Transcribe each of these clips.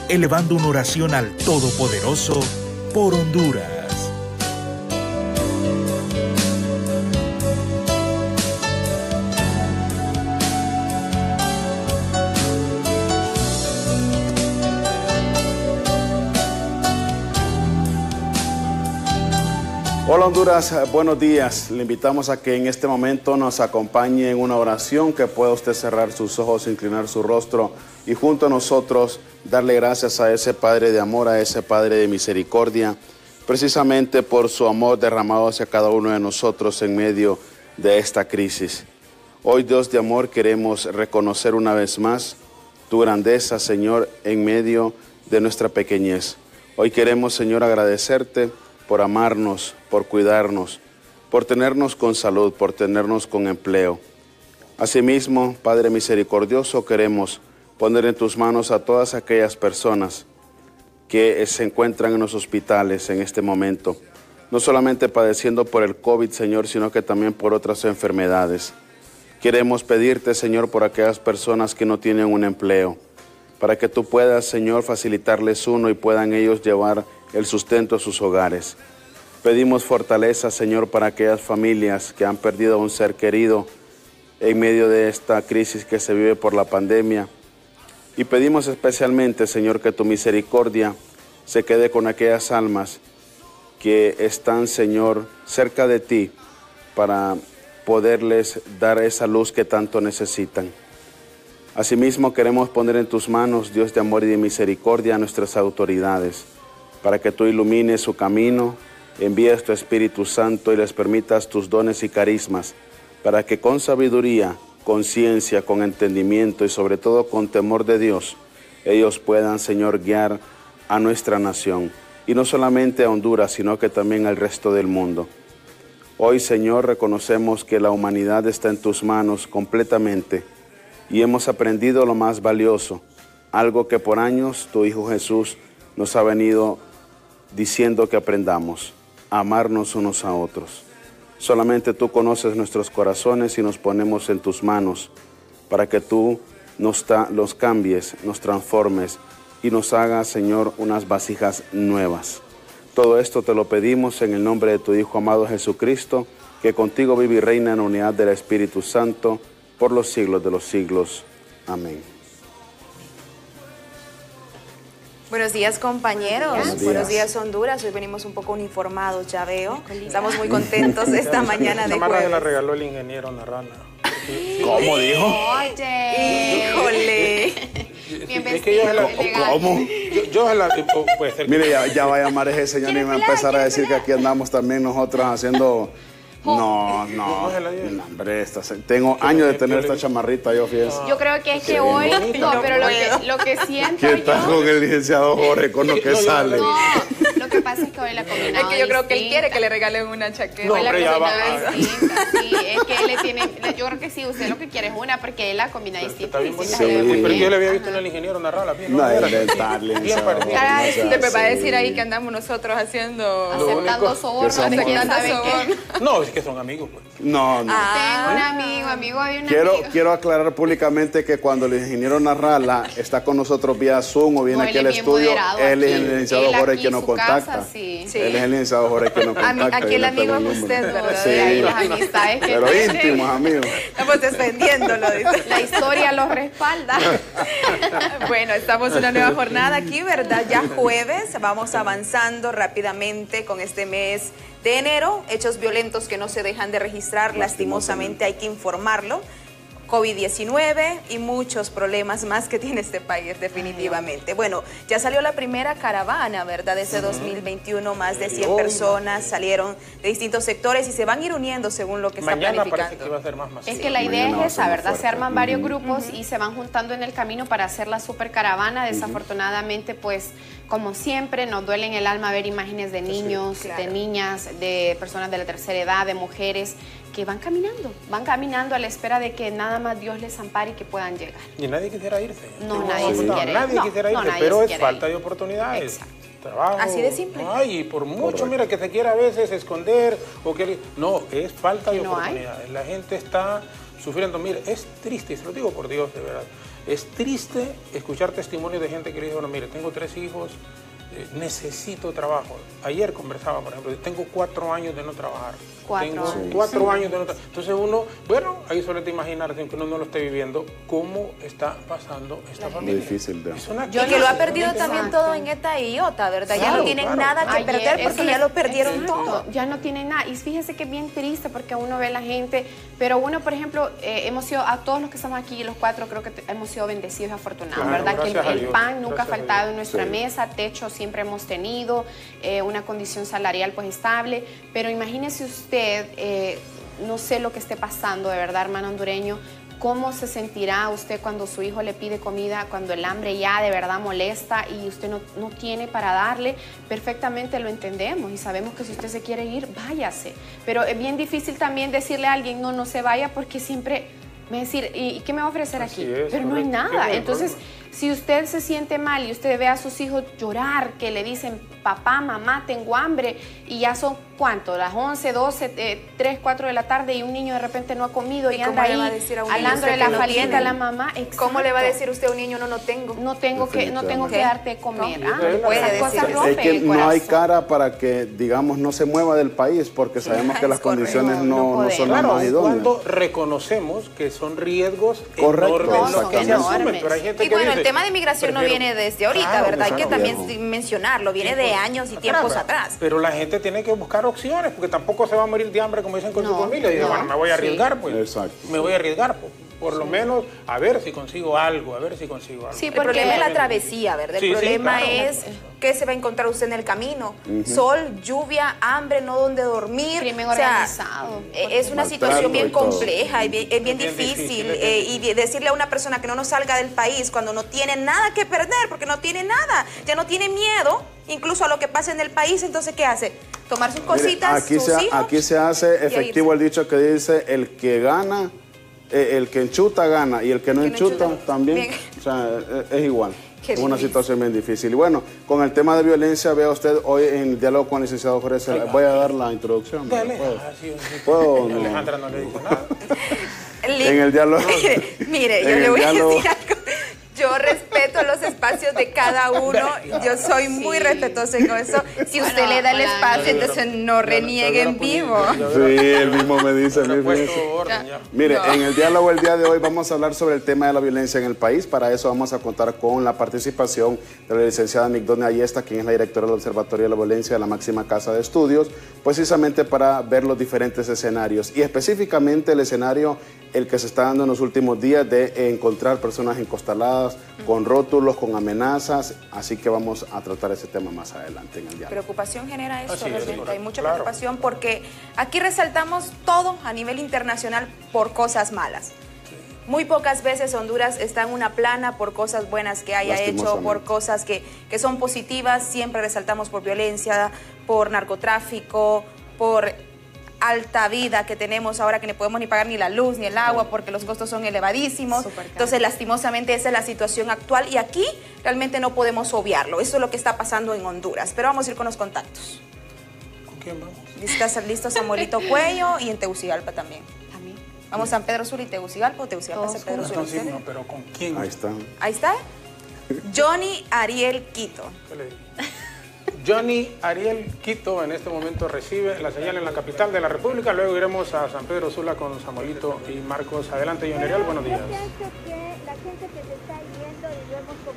elevando una oración al Todopoderoso por Honduras. Hola Honduras, buenos días. Le invitamos a que en este momento nos acompañe en una oración, que pueda usted cerrar sus ojos, inclinar su rostro y junto a nosotros darle gracias a ese Padre de amor, a ese Padre de misericordia, precisamente por su amor derramado hacia cada uno de nosotros en medio de esta crisis. Hoy, Dios de amor, queremos reconocer una vez más tu grandeza, Señor, en medio de nuestra pequeñez. Hoy queremos, Señor, agradecerte por amarnos, por cuidarnos, por tenernos con salud, por tenernos con empleo. Asimismo, Padre misericordioso, queremos poner en tus manos a todas aquellas personas que se encuentran en los hospitales en este momento, no solamente padeciendo por el COVID, Señor, sino que también por otras enfermedades. Queremos pedirte, Señor, por aquellas personas que no tienen un empleo, para que tú puedas, Señor, facilitarles uno y puedan ellos llevar el sustento a sus hogares. Pedimos fortaleza, Señor, para aquellas familias que han perdido a un ser querido en medio de esta crisis que se vive por la pandemia. Y pedimos especialmente, Señor, que tu misericordia se quede con aquellas almas que están, Señor, cerca de ti para poderles dar esa luz que tanto necesitan. Asimismo, queremos poner en tus manos, Dios de amor y de misericordia, a nuestras autoridades, para que tú ilumines su camino, envíes tu Espíritu Santo y les permitas tus dones y carismas, para que con sabiduría, con ciencia, con entendimiento y sobre todo con temor de Dios, ellos puedan, Señor, guiar a nuestra nación, y no solamente a Honduras, sino que también al resto del mundo. Hoy, Señor, reconocemos que la humanidad está en tus manos completamente, y hemos aprendido lo más valioso, algo que por años tu Hijo Jesús nos ha venido diciendo que aprendamos: a amarnos unos a otros. Solamente tú conoces nuestros corazones y nos ponemos en tus manos para que tú los cambies, nos transformes y nos hagas, Señor, unas vasijas nuevas. Todo esto te lo pedimos en el nombre de tu Hijo amado Jesucristo, que contigo vive y reina en la unidad del Espíritu Santo por los siglos de los siglos. Amén. Buenos días, compañeros. Buenos días, Honduras. Hoy venimos un poco uniformados, ya veo. Estamos muy contentos esta mañana de jueves. La la regaló el ingeniero Narrana. ¿Cómo dijo? Oye, híjole. Bien vestido, ¿Cómo? Yo se la... Puede ser. Mire, ya va a llamar ese señor y va a empezar a decir que aquí andamos también nosotros haciendo... No, hombre, tengo años de tener esta chamarrita, yo fíjense. Yo creo que es que hoy, no, pero lo que siento ¿Qué tal yo... con el licenciado Jorge, con lo que sale? No, lo que pasa es que hoy la combinada Es que yo creo que él quiere que le regalen una chaqueta. No, hoy la hombre, ya combinada va. es distinta, sí, es que él le tiene, yo creo que sí, usted lo que quiere es una, porque él la combina distinta. Está bien bonita. Sí, Pero yo le había Ajá. visto en el ingeniero Narrala. Bien, No, era es inventarle, bien ¿sabes? parecido. Ay, No sea después va a así. decir ahí que andamos nosotros haciendo... Aceptando soborno, que somos- quién sabe Aceptando qué. No, es que son amigos, pues. No. Tengo un amigo de un amigo. Quiero aclarar públicamente que cuando el ingeniero Narrala está con nosotros vía Zoom o viene No, aquí él al es bien estudio, moderado él es aquí. el licenciado Él Jorge aquí quien en nos su contacta. casa, sí. Él es el licenciado Jorge quien nos contacta. Aquí yo el le amigo tengo es el usted, número. ¿verdad? Sí. De ahí las amistades que Pero tiene. íntimos, amigos. Estamos defendiéndolo, dice. La historia lo respalda. Bueno, estamos en una nueva jornada aquí, ¿verdad? Ya jueves, vamos avanzando rápidamente con este mes de enero. Hechos violentos que no se dejan de registrar, lastimosamente hay que informarlo. COVID-19 y muchos problemas más que tiene este país, definitivamente. Bueno, ya salió la primera caravana, ¿verdad? Desde 2021, más de 100 personas salieron de distintos sectores y se van a ir uniendo según lo que está Mañana parece planificando. que va a ser más masivo. Es que la idea Mañana va a es ser esa, más ¿verdad? fuerte. Se arman varios grupos y se van juntando en el camino para hacer la supercaravana. Desafortunadamente, pues, como siempre, nos duele en el alma ver imágenes de niños, claro. de niñas, de personas de la tercera edad, de mujeres que van caminando a la espera de que nada más Dios les ampare y que puedan llegar. Y nadie quisiera irse. No, nadie se quiere ir. Nadie No, quisiera irse, nadie pero se es quiere falta ir. de oportunidades. Exacto. Trabajo. Así de simple. Ay, y por mucho, mira, que se quiera a veces esconder o que... No, es falta de No hay. oportunidades. La gente está sufriendo. Mire, es triste, y se lo digo por Dios, de verdad. Es triste escuchar testimonios de gente que le dice, bueno, mire, tengo 3 hijos, necesito trabajo. Ayer conversaba, por ejemplo, tengo 4 años de no trabajar. Tengo 4 años de no trabajar. Entonces uno, bueno, ahí suele imaginarse, aunque uno no lo esté viviendo, cómo está pasando esta familia. Difícil de... Y que lo ha perdido también todo en esta idiota, ¿verdad? Ya no tienen nada que perder porque ya lo perdieron todo. Ya no tienen nada. Y fíjese que es bien triste porque uno ve a la gente, pero uno, por ejemplo, hemos sido, a todos los que estamos aquí, los 4, creo que hemos sido bendecidos y afortunados, ¿verdad? Que el pan nunca ha faltado en nuestra mesa, techo siempre hemos tenido, una condición salarial pues estable, pero imagínese usted, no sé lo que esté pasando de verdad, hermano hondureño, cómo se sentirá usted cuando su hijo le pide comida, cuando el hambre ya de verdad molesta y usted no tiene para darle. Perfectamente lo entendemos y sabemos que si usted se quiere ir, váyase, pero es bien difícil también decirle a alguien no se vaya porque siempre me va a decir, ¿y qué me va a ofrecer aquí? Pero no hay nada. Entonces, si usted se siente mal y usted ve a sus hijos llorar, que le dicen, papá, mamá, tengo hambre, y ya son, ¿cuánto? Las 11, 12, 3, 4 de la tarde y un niño de repente no ha comido y anda ahí hablándole la falita a la mamá. Exacto. ¿Cómo le va a decir usted a un niño, no tengo? No tengo que darte de comer. Es que no hay cara para que, digamos, no se mueva del país, porque sabemos que las condiciones no son las más idóneas. Cuando reconocemos que son riesgos enormes los que se asumen, pero hay gente que dice, el tema de migración no viene desde ahorita, ¿verdad? Hay que también mencionarlo, viene de años y tiempos atrás. Pero la gente tiene que buscar opciones, porque tampoco se va a morir de hambre, como dicen con su familia. Y dice, bueno, me voy a arriesgar, pues. Exacto. Me voy a arriesgar, pues. Por lo menos, a ver si consigo algo, Sí, el problema es la travesía, ¿verdad? El problema es qué se va a encontrar usted en el camino. Sol, lluvia, hambre, no donde dormir. Crimen organizado. Es una situación bien compleja, es bien difícil. Y decirle a una persona que no salga del país cuando no tiene nada que perder, porque no tiene nada, ya no tiene miedo, incluso a lo que pasa en el país, entonces, ¿qué hace? Tomar sus cositas, sus hijos. Aquí se hace efectivo el dicho que dice, el que gana... el que enchuta gana y el que no enchuta también, bien. O sea, es igual. Es una situación bien difícil. Y bueno, con el tema de violencia, vea usted hoy en el diálogo con el licenciado Jorge, voy a dar la introducción. ¿Puedo? Alejandra no le dijo nada. En el diálogo. Mire, yo le voy a decir algo. Yo respeto los espacios de cada uno, yo soy muy respetuosa con eso. Si usted le da el espacio, entonces no reniegue en vivo. Sí, él mismo me dice. Mire, en el diálogo el día de hoy vamos a hablar sobre el tema de la violencia en el país. Para eso vamos a contar con la participación de la licenciada Migdonia Ayesta, quien es la directora del Observatorio de la Violencia de la máxima casa de estudios, precisamente para ver los diferentes escenarios y específicamente el escenario el que se está dando en los últimos días de encontrar personas encostaladas con rótulos, con amenazas, así que vamos a tratar ese tema más adelante en el diálogo. Preocupación genera esto, realmente, hay mucha preocupación porque aquí resaltamos todo a nivel internacional por cosas malas. Muy pocas veces Honduras está en una plana por cosas buenas que haya hecho, por cosas que son positivas, siempre resaltamos por violencia, por narcotráfico, por alta vida que tenemos ahora, que no podemos ni pagar ni la luz ni el agua porque los costos son elevadísimos. Entonces, lastimosamente, esa es la situación actual y aquí realmente no podemos obviarlo. Eso es lo que está pasando en Honduras. Pero vamos a ir con los contactos. ¿Con quién vamos? ¿Estás listo, Samuelito Cuello? Y en Tegucigalpa también. ¿Vamos a San Pedro Sula y Tegucigalpa o Tegucigalpa San Pedro Sula? No, pero ¿con quién? Ahí está. Ahí está. Johnny Ariel Quito. ¿Qué le digo? Johnny Ariel Quito en este momento recibe la señal en la capital de la República. Luego iremos a San Pedro Sula con Samuelito y Marcos. Adelante, Johnny Ariel, buenos días.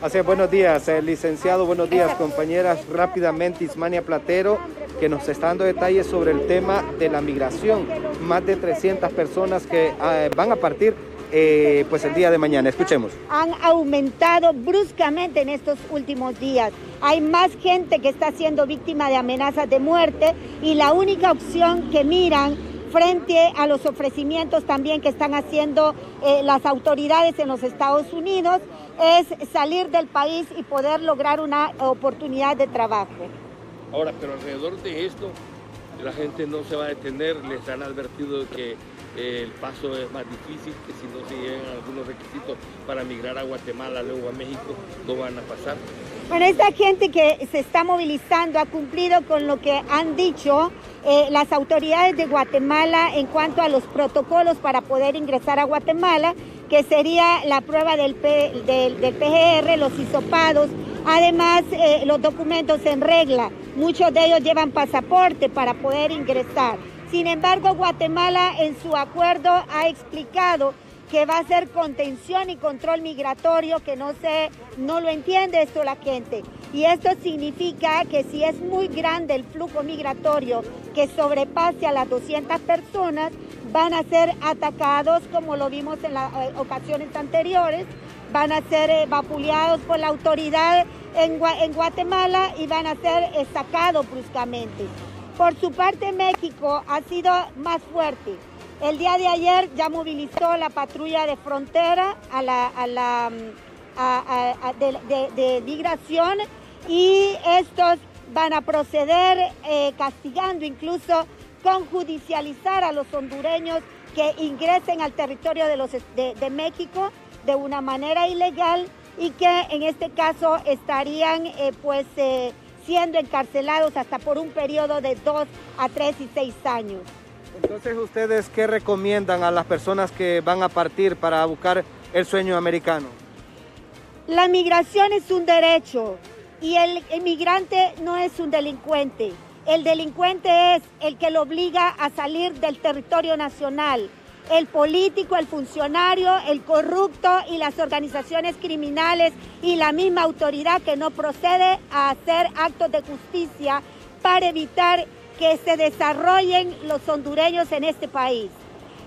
Así es, buenos días, licenciado, buenos días, compañeras. Rápidamente, Ismania Platero, que nos está dando detalles sobre el tema de la migración. Más de 300 personas que van a partir pues el día de mañana. Escuchemos. Han aumentado bruscamente en estos últimos días. Hay más gente que está siendo víctima de amenazas de muerte y la única opción que miran frente a los ofrecimientos también que están haciendo las autoridades en los Estados Unidos es salir del país y poder lograr una oportunidad de trabajo. Ahora, pero alrededor de esto, la gente no se va a detener, les han advertido de que el paso es más difícil, que si no se llegan algunos requisitos para migrar a Guatemala, luego a México, no van a pasar. Bueno, esta gente que se está movilizando ha cumplido con lo que han dicho las autoridades de Guatemala en cuanto a los protocolos para poder ingresar a Guatemala, que sería la prueba del PGR, los hisopados, además los documentos en regla. Muchos de ellos llevan pasaporte para poder ingresar. Sin embargo, Guatemala en su acuerdo ha explicado que va a hacer contención y control migratorio, que no lo entiende esto la gente. Y esto significa que si es muy grande el flujo migratorio que sobrepase a las 200 personas, van a ser atacados, como lo vimos en las ocasiones anteriores, van a ser vapuleados por la autoridad en Guatemala y van a ser sacados bruscamente. Por su parte, México ha sido más fuerte. El día de ayer ya movilizó la patrulla de frontera de migración, y estos van a proceder castigando, incluso con judicializar a los hondureños que ingresen al territorio de México de una manera ilegal, y que en este caso estarían siendo encarcelados hasta por un periodo de 2 a 3 y 6 años. Entonces, ¿ustedes qué recomiendan a las personas que van a partir para buscar el sueño americano? La migración es un derecho y el inmigrante no es un delincuente. El delincuente es el que lo obliga a salir del territorio nacional. El político, el funcionario, el corrupto y las organizaciones criminales y la misma autoridad que no procede a hacer actos de justicia para evitar que se desarrollen los hondureños en este país.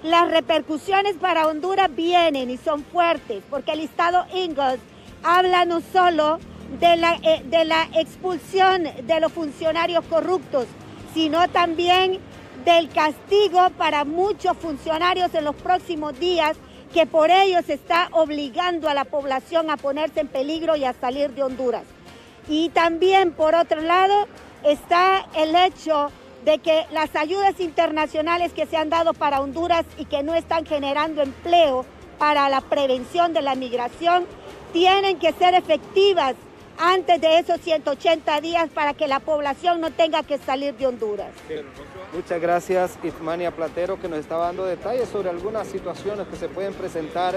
Las repercusiones para Honduras vienen y son fuertes, porque el listado Ingalls habla no solo de la expulsión de los funcionarios corruptos, sino también del castigo para muchos funcionarios en los próximos días, que por ello se está obligando a la población a ponerse en peligro y a salir de Honduras. Y también, por otro lado, está el hecho de que las ayudas internacionales que se han dado para Honduras y que no están generando empleo para la prevención de la migración tienen que ser efectivas antes de esos 180 días para que la población no tenga que salir de Honduras. Muchas gracias, Ismania Platero, que nos estaba dando detalles sobre algunas situaciones que se pueden presentar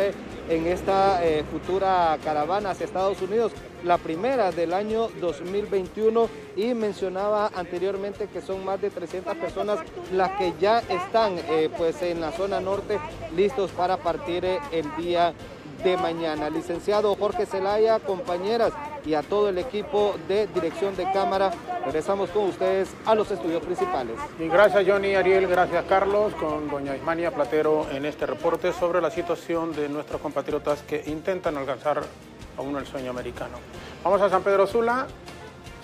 en esta futura caravana hacia Estados Unidos, la primera del año 2021, y mencionaba anteriormente que son más de 300 personas las que ya están en la zona norte listos para partir el día de mañana. Licenciado Jorge Zelaya, compañeras, y a todo el equipo de dirección de cámara, regresamos con ustedes a los estudios principales. Y gracias Johnny, Ariel, gracias Carlos, con doña Ismania Platero en este reporte sobre la situación de nuestros compatriotas que intentan alcanzar aún el sueño americano. Vamos a San Pedro Sula.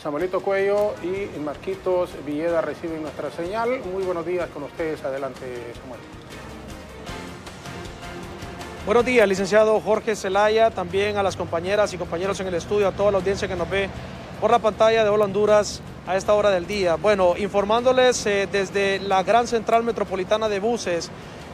Samuelito Cuello y Marquitos Villeda reciben nuestra señal. Muy buenos días con ustedes. Adelante, Samuel. Buenos días, licenciado Jorge Zelaya, también a las compañeras y compañeros en el estudio, a toda la audiencia que nos ve por la pantalla de Hola Honduras a esta hora del día. Bueno, informándoles desde la gran central metropolitana de buses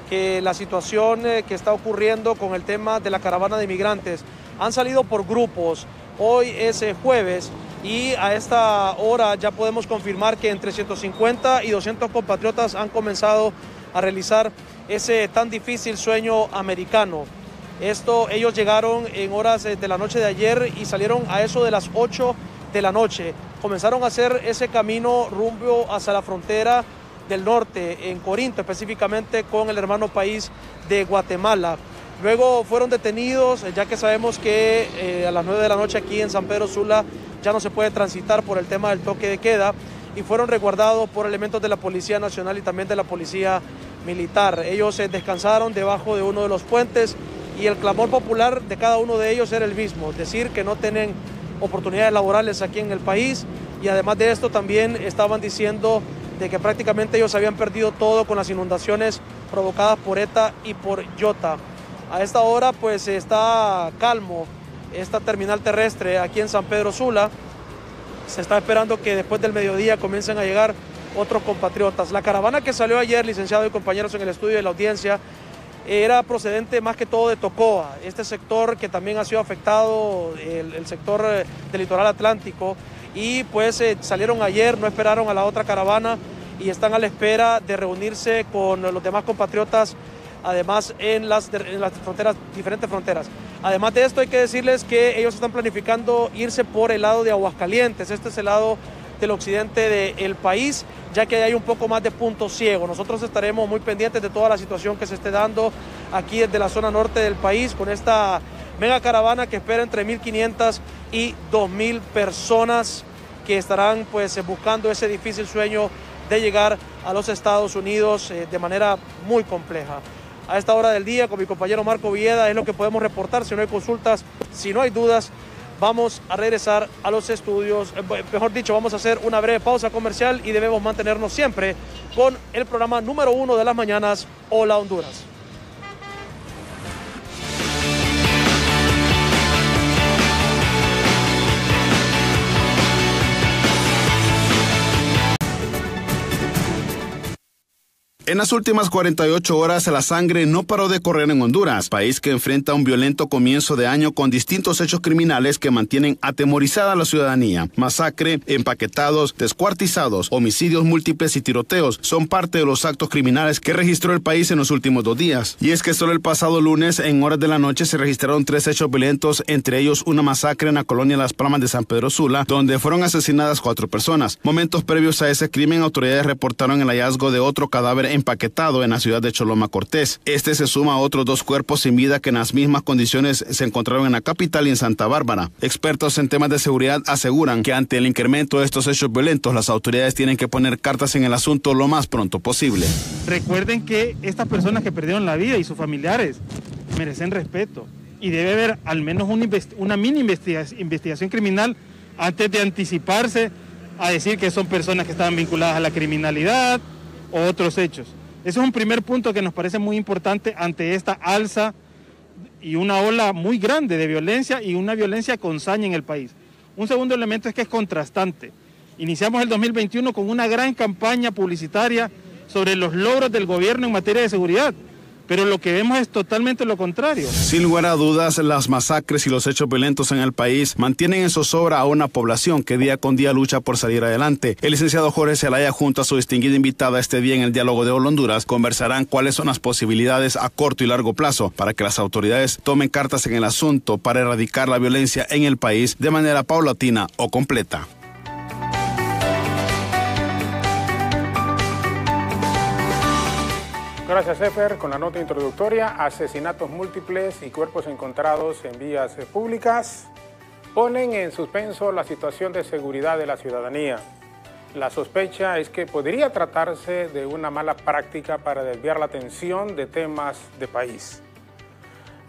que la situación que está ocurriendo con el tema de la caravana de inmigrantes han salido por grupos. Hoy es jueves y a esta hora ya podemos confirmar que entre 150 y 200 compatriotas han comenzado a realizar ese tan difícil sueño americano. Ellos llegaron en horas de la noche de ayer y salieron a eso de las 8 de la noche. Comenzaron a hacer ese camino rumbo hacia la frontera del norte, en Corinto específicamente, con el hermano país de Guatemala. Luego fueron detenidos, ya que sabemos que a las 9 de la noche aquí en San Pedro Sula ya no se puede transitar por el tema del toque de queda, y fueron resguardados por elementos de la Policía Nacional y también de la Policía Militar. Ellos descansaron debajo de uno de los puentes y el clamor popular de cada uno de ellos era el mismo, decir que no tienen oportunidades laborales aquí en el país, y además de esto también estaban diciendo de que prácticamente ellos habían perdido todo con las inundaciones provocadas por ETA y por Iota. A esta hora pues está calmo esta terminal terrestre aquí en San Pedro Sula. Se está esperando que después del mediodía comiencen a llegar otros compatriotas. La caravana que salió ayer, licenciado y compañeros en el estudio de la audiencia, era procedente más que todo de Tocoa, este sector que también ha sido afectado, el sector del litoral atlántico, y pues salieron ayer, no esperaron a la otra caravana y están a la espera de reunirse con los demás compatriotas, además en las fronteras, diferentes fronteras. Además de esto hay que decirles que ellos están planificando irse por el lado de Aguascalientes, este es el lado del occidente del país, ya que hay un poco más de punto ciego. Nosotros estaremos muy pendientes de toda la situación que se esté dando aquí desde la zona norte del país con esta mega caravana que espera entre 1.500 y 2.000 personas que estarán pues buscando ese difícil sueño de llegar a los Estados Unidos de manera muy compleja. A esta hora del día, con mi compañero Marco Villeda, es lo que podemos reportar. Si no hay consultas, si no hay dudas, vamos a regresar a los estudios, mejor dicho, vamos a hacer una breve pausa comercial y debemos mantenernos siempre con el programa número 1 de las mañanas, Hola Honduras. En las últimas 48 horas, la sangre no paró de correr en Honduras, país que enfrenta un violento comienzo de año con distintos hechos criminales que mantienen atemorizada a la ciudadanía. Masacre, empaquetados, descuartizados, homicidios múltiples y tiroteos son parte de los actos criminales que registró el país en los últimos 2 días. Y es que solo el pasado lunes, en horas de la noche, se registraron 3 hechos violentos, entre ellos una masacre en la colonia Las Palmas de San Pedro Sula, donde fueron asesinadas 4 personas. Momentos previos a ese crimen, autoridades reportaron el hallazgo de otro cadáver empaquetado en la ciudad de Choloma Cortés. Este se suma a otros 2 cuerpos sin vida que en las mismas condiciones se encontraron en la capital y en Santa Bárbara. Expertos en temas de seguridad aseguran que ante el incremento de estos hechos violentos, las autoridades tienen que poner cartas en el asunto lo más pronto posible. Recuerden que estas personas que perdieron la vida y sus familiares merecen respeto y debe haber al menos una mini investigación criminal antes de anticiparse a decir que son personas que estaban vinculadas a la criminalidad o otros hechos. Ese es un primer punto que nos parece muy importante ante esta alza y una ola muy grande de violencia y una violencia con saña en el país. Un segundo elemento es que es contrastante. Iniciamos el 2021 con una gran campaña publicitaria sobre los logros del gobierno en materia de seguridad, pero lo que vemos es totalmente lo contrario. Sin lugar a dudas, las masacres y los hechos violentos en el país mantienen en zozobra a una población que día con día lucha por salir adelante. El licenciado Jorge Zelaya, junto a su distinguida invitada este día en el diálogo de Hola Honduras, conversarán cuáles son las posibilidades a corto y largo plazo para que las autoridades tomen cartas en el asunto para erradicar la violencia en el país de manera paulatina o completa. Gracias, Efer. Con la nota introductoria, asesinatos múltiples y cuerpos encontrados en vías públicas ponen en suspenso la situación de seguridad de la ciudadanía. La sospecha es que podría tratarse de una mala práctica para desviar la atención de temas de país.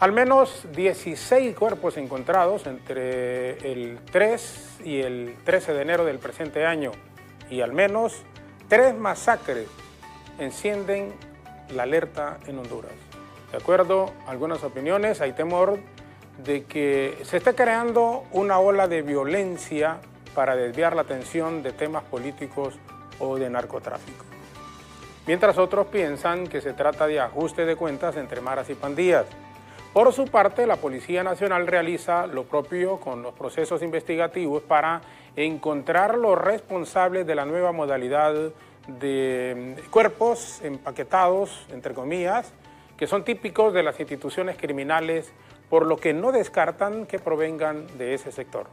Al menos 16 cuerpos encontrados entre el 3 y el 13 de enero del presente año y al menos 3 masacres encienden la alerta en Honduras. De acuerdo a algunas opiniones, hay temor de que se esté creando una ola de violencia para desviar la atención de temas políticos o de narcotráfico. Mientras otros piensan que se trata de ajuste de cuentas entre maras y pandillas. Por su parte, la Policía Nacional realiza lo propio con los procesos investigativos para encontrar los responsables de la nueva modalidad de cuerpos empaquetados, entre comillas, que son típicos de las instituciones criminales, por lo que no descartan que provengan de ese sector.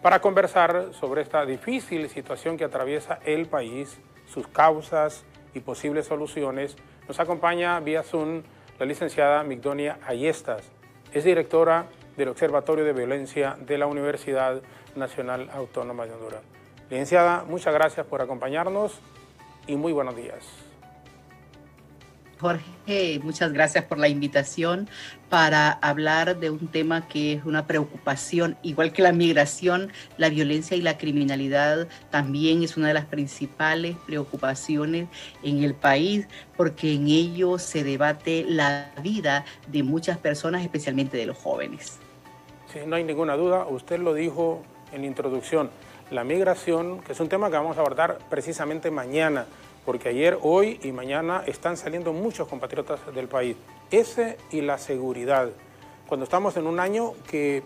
Para conversar sobre esta difícil situación que atraviesa el país, sus causas y posibles soluciones, nos acompaña vía Zoom la licenciada Migdonia Ayestas. Es directora del Observatorio de Violencia de la Universidad Nacional Autónoma de Honduras. Licenciada, muchas gracias por acompañarnos y muy buenos días. Jorge, muchas gracias por la invitación para hablar de un tema que es una preocupación, igual que la migración, la violencia y la criminalidad también es una de las principales preocupaciones en el país, porque en ello se debate la vida de muchas personas, especialmente de los jóvenes. Sí, no hay ninguna duda, usted lo dijo en la introducción. la migración, que es un tema que vamos a abordar precisamente mañana, porque ayer, hoy y mañana están saliendo muchos compatriotas del país. Ese y la seguridad, cuando estamos en un año que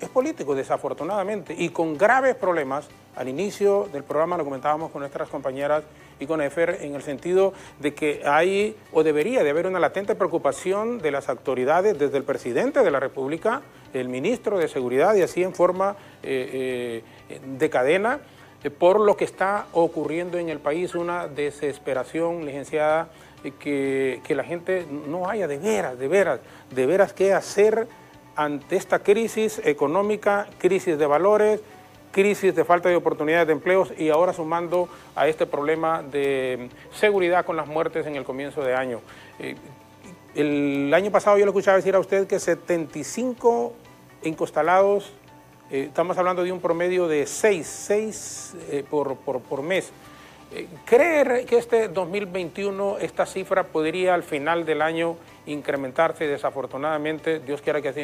es político, desafortunadamente, y con graves problemas. Al inicio del programa lo comentábamos con nuestras compañeras y con EFER, en el sentido de que hay o debería de haber una latente preocupación de las autoridades, desde el presidente de la República, el ministro de Seguridad, y así en forma de cadena, por lo que está ocurriendo en el país, una desesperación, licenciada, que la gente no haya de veras qué hacer ante esta crisis económica, crisis de valores, crisis de falta de oportunidades de empleos, y ahora sumando a este problema de seguridad con las muertes en el comienzo de año. El año pasado yo le escuchaba decir a usted que 75 encostalados, estamos hablando de un promedio de 6 por mes. ¿Cree que este 2021 esta cifra podría al final del año incrementarse? Desafortunadamente, Dios quiera que así,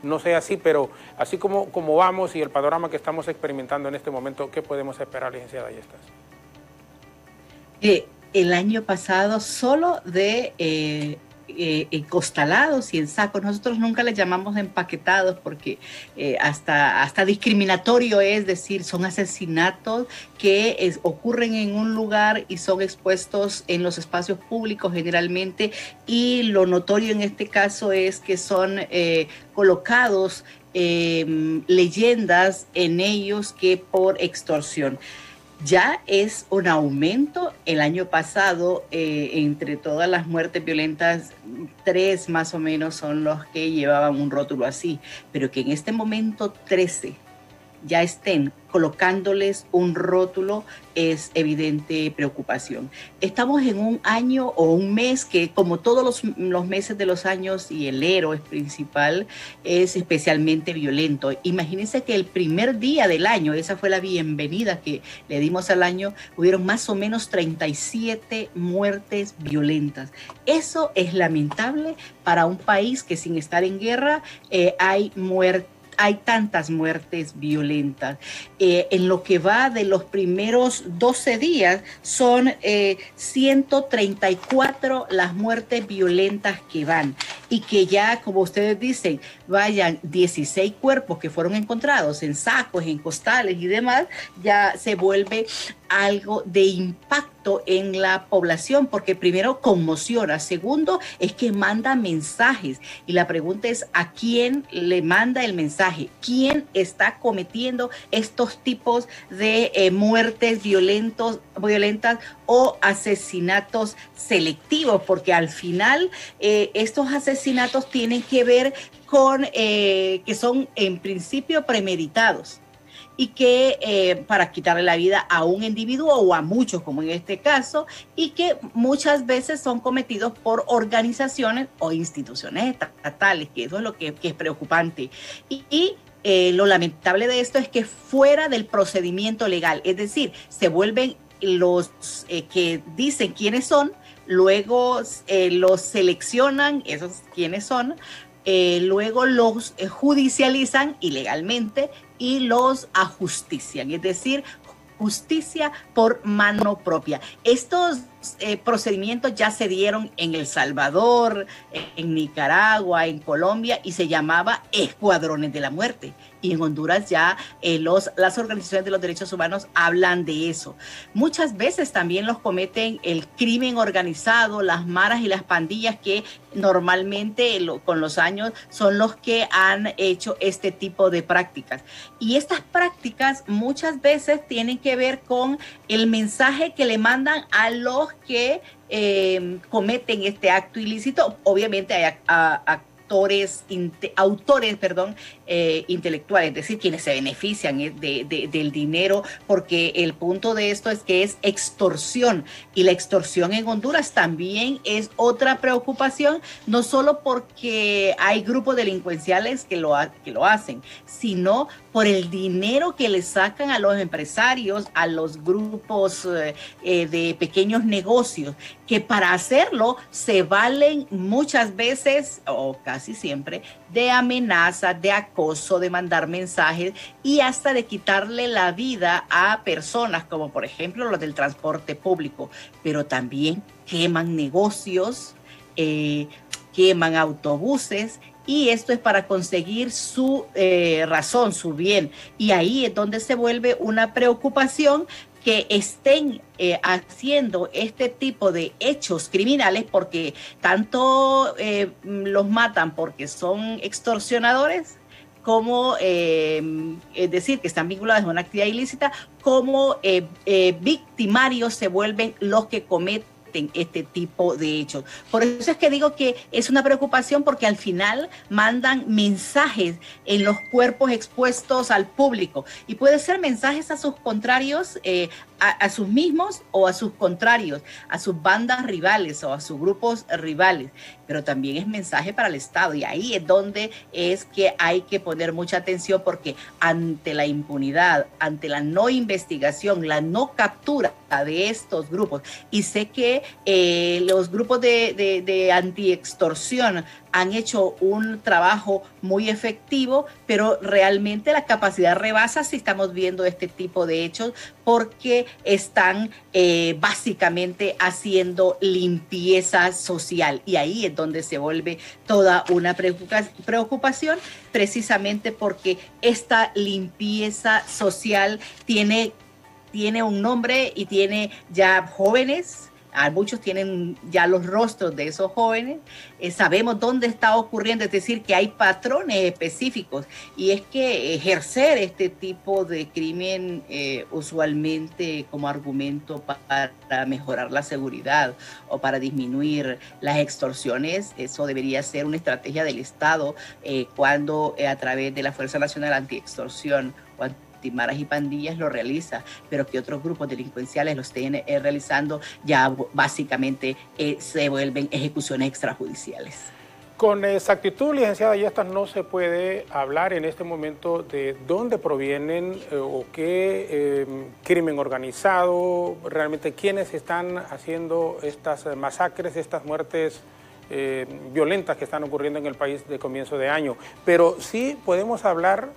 no sea así, pero así como vamos y el panorama que estamos experimentando en este momento, ¿qué podemos esperar, licenciada Yestas? El año pasado solo de encostalados y en sacos, nosotros nunca les llamamos empaquetados porque hasta discriminatorio es decir, son asesinatos que ocurren en un lugar y son expuestos en los espacios públicos generalmente, y lo notorio en este caso es que son colocados leyendas en ellos que por extorsión. Ya es un aumento. El año pasado, entre todas las muertes violentas, 3 más o menos son los que llevaban un rótulo así, pero que en este momento 13 ya estén colocándoles un rótulo es evidente preocupación. Estamos en un año o un mes que, como todos los meses de los años, y enero es principal, es especialmente violento. Imagínense que el primer día del año, esa fue la bienvenida que le dimos al año, hubieron más o menos 37 muertes violentas. Eso es lamentable para un país que, sin estar en guerra, hay tantas muertes violentas. En lo que va de los primeros 12 días, son 134 las muertes violentas que van. Y que ya, como ustedes dicen, vayan 16 cuerpos que fueron encontrados en sacos, en costales y demás, ya se vuelve algo de impacto en la población, porque primero conmociona, segundo es que manda mensajes, y la pregunta es ¿a quién le manda el mensaje? ¿Quién está cometiendo estos tipos de muertes violentas o asesinatos selectivos? Porque al final estos asesinatos tienen que ver con que son en principio premeditados, y que para quitarle la vida a un individuo o a muchos, como en este caso, y que muchas veces son cometidos por organizaciones o instituciones estatales, que eso es lo que es preocupante. Y lo lamentable de esto es que fuera del procedimiento legal, es decir, se vuelven los que dicen quiénes son, luego los seleccionan, esos quiénes son, luego los judicializan ilegalmente y los ajustician, es decir, justicia por mano propia. Estos procedimientos ya se dieron en El Salvador, en Nicaragua, en Colombia, y se llamaba escuadrones de la muerte. Y en Honduras ya las organizaciones de los derechos humanos hablan de eso. Muchas veces también los cometen el crimen organizado, las maras y las pandillas, que normalmente con los años son los que han hecho este tipo de prácticas. Y estas prácticas muchas veces tienen que ver con el mensaje que le mandan a los que cometen este acto ilícito. Obviamente hay autores intelectuales, es decir, quienes se benefician del dinero, porque el punto de esto es que es extorsión, y la extorsión en Honduras también es otra preocupación, no solo porque hay grupos delincuenciales que lo hacen, sino por el dinero que le sacan a los empresarios, a los grupos de pequeños negocios, que para hacerlo se valen muchas veces, o casi casi siempre, de amenaza, de acoso, de mandar mensajes y hasta de quitarle la vida a personas como por ejemplo los del transporte público, pero también queman negocios, queman autobuses, y esto es para conseguir su razón, su bien. Y ahí es donde se vuelve una preocupación que estén haciendo este tipo de hechos criminales, porque tanto los matan porque son extorsionadores, como es decir, que están vinculados a una actividad ilícita, como victimarios se vuelven los que cometen este tipo de hechos. Por eso es que digo que es una preocupación, porque al final mandan mensajes en los cuerpos expuestos al público, y puede ser mensajes a sus contrarios, a sus mismos o a sus contrarios, a sus bandas rivales o a sus grupos rivales, pero también es mensaje para el Estado, y ahí es donde es que hay que poner mucha atención, porque ante la impunidad, ante la no investigación, la no captura de estos grupos, y sé que los grupos de antiextorsión han hecho un trabajo muy efectivo, pero realmente la capacidad rebasa si estamos viendo este tipo de hechos, porque están básicamente haciendo limpieza social, y ahí es donde se vuelve toda una preocupación, precisamente porque esta limpieza social tiene un nombre y tiene ya jóvenes. Muchos tienen ya los rostros de esos jóvenes, sabemos dónde está ocurriendo, es decir, que hay patrones específicos, y es que ejercer este tipo de crimen usualmente como argumento para mejorar la seguridad o para disminuir las extorsiones, eso debería ser una estrategia del Estado cuando a través de la Fuerza Nacional Antiextorsión o Maras y Pandillas lo realiza, pero que otros grupos delincuenciales lo estén realizando, ya básicamente se vuelven ejecuciones extrajudiciales. Con exactitud, licenciada Ayestas, no se puede hablar en este momento de dónde provienen o qué crimen organizado, realmente quiénes están haciendo estas masacres, estas muertes violentas que están ocurriendo en el país de comienzo de año, pero sí podemos hablar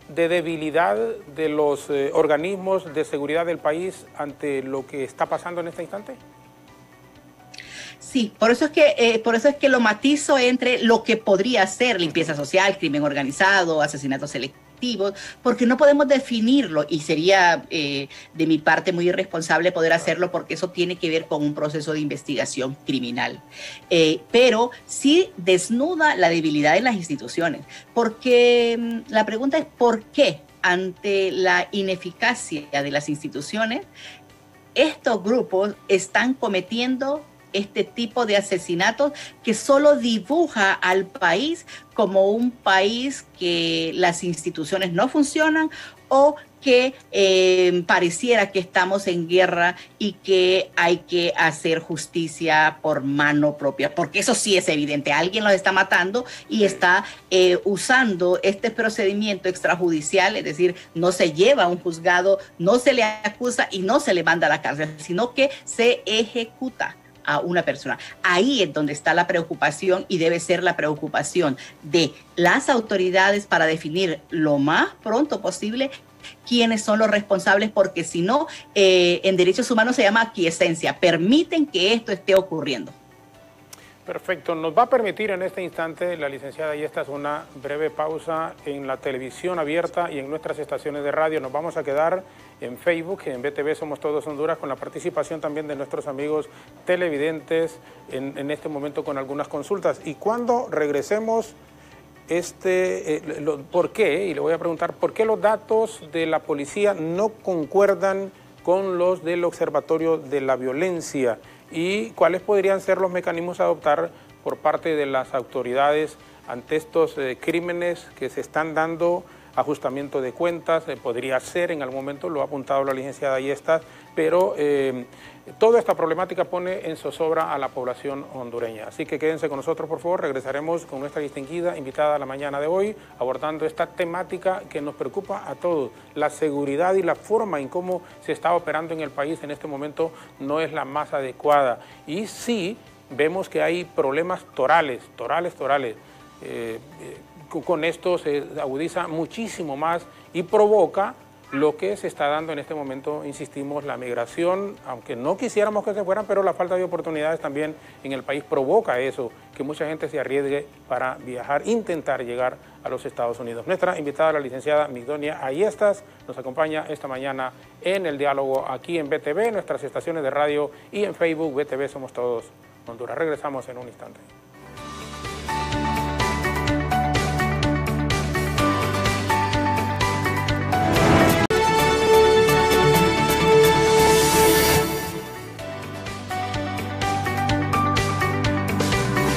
de debilidad de los organismos de seguridad del país ante lo que está pasando en este instante. Sí, por eso es que lo matizo entre lo que podría ser limpieza social, crimen organizado, asesinatos selectivos, porque no podemos definirlo, y sería de mi parte muy irresponsable poder hacerlo, porque eso tiene que ver con un proceso de investigación criminal. Pero sí desnuda la debilidad en las instituciones, porque la pregunta es ¿por qué ante la ineficacia de las instituciones estos grupos están cometiendo este tipo de asesinatos que solo dibuja al país como un país que las instituciones no funcionan, o que pareciera que estamos en guerra y que hay que hacer justicia por mano propia? Porque eso sí es evidente, alguien los está matando y está usando este procedimiento extrajudicial, es decir, no se lleva a un juzgado, no se le acusa y no se le manda a la cárcel, sino que se ejecuta a una persona. Ahí es donde está la preocupación, y debe ser la preocupación de las autoridades para definir lo más pronto posible quiénes son los responsables, porque si no, en derechos humanos se llama aquiescencia, permiten que esto esté ocurriendo. Perfecto, nos va a permitir en este instante la licenciada Ayestas una breve pausa en la televisión abierta y en nuestras estaciones de radio. Nos vamos a quedar en Facebook, en BTV Somos Todos Honduras, con la participación también de nuestros amigos televidentes en este momento con algunas consultas. Y cuando regresemos, ¿por qué? Y le voy a preguntar, ¿por qué los datos de la policía no concuerdan con los del Observatorio de la Violencia? ¿Y cuáles podrían ser los mecanismos a adoptar por parte de las autoridades ante estos crímenes que se están dando? Ajustamiento de cuentas, podría ser en algún momento, lo ha apuntado la licenciada Ayestas, pero toda esta problemática pone en zozobra a la población hondureña. Así que quédense con nosotros, por favor. Regresaremos con nuestra distinguida invitada a la mañana de hoy, abordando esta temática que nos preocupa a todos. La seguridad y la forma en cómo se está operando en el país en este momento no es la más adecuada. Y sí, vemos que hay problemas torales. con esto se agudiza muchísimo más y provoca lo que se está dando en este momento, insistimos, la migración, aunque no quisiéramos que se fueran, pero la falta de oportunidades también en el país provoca eso, que mucha gente se arriesgue para viajar, intentar llegar a los Estados Unidos. Nuestra invitada, la licenciada Migdonia Ayestas, nos acompaña esta mañana en el diálogo aquí en BTV, nuestras estaciones de radio y en Facebook, BTV Somos Todos Honduras. Regresamos en un instante.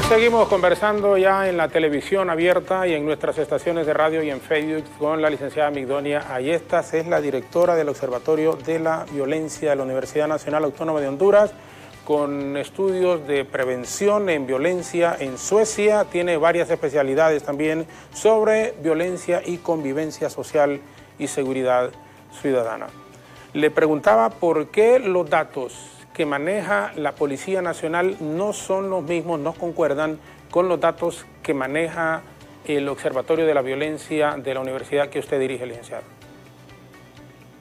Seguimos conversando ya en la televisión abierta y en nuestras estaciones de radio y en Facebook con la licenciada Migdonia Ayestas. Es la directora del Observatorio de la Violencia de la Universidad Nacional Autónoma de Honduras, con estudios de prevención en violencia en Suecia. Tiene varias especialidades también sobre violencia y convivencia social y seguridad ciudadana. Le preguntaba por qué los datos que maneja la Policía Nacional no son los mismos, no concuerdan con los datos que maneja el Observatorio de la Violencia de la universidad que usted dirige, licenciado.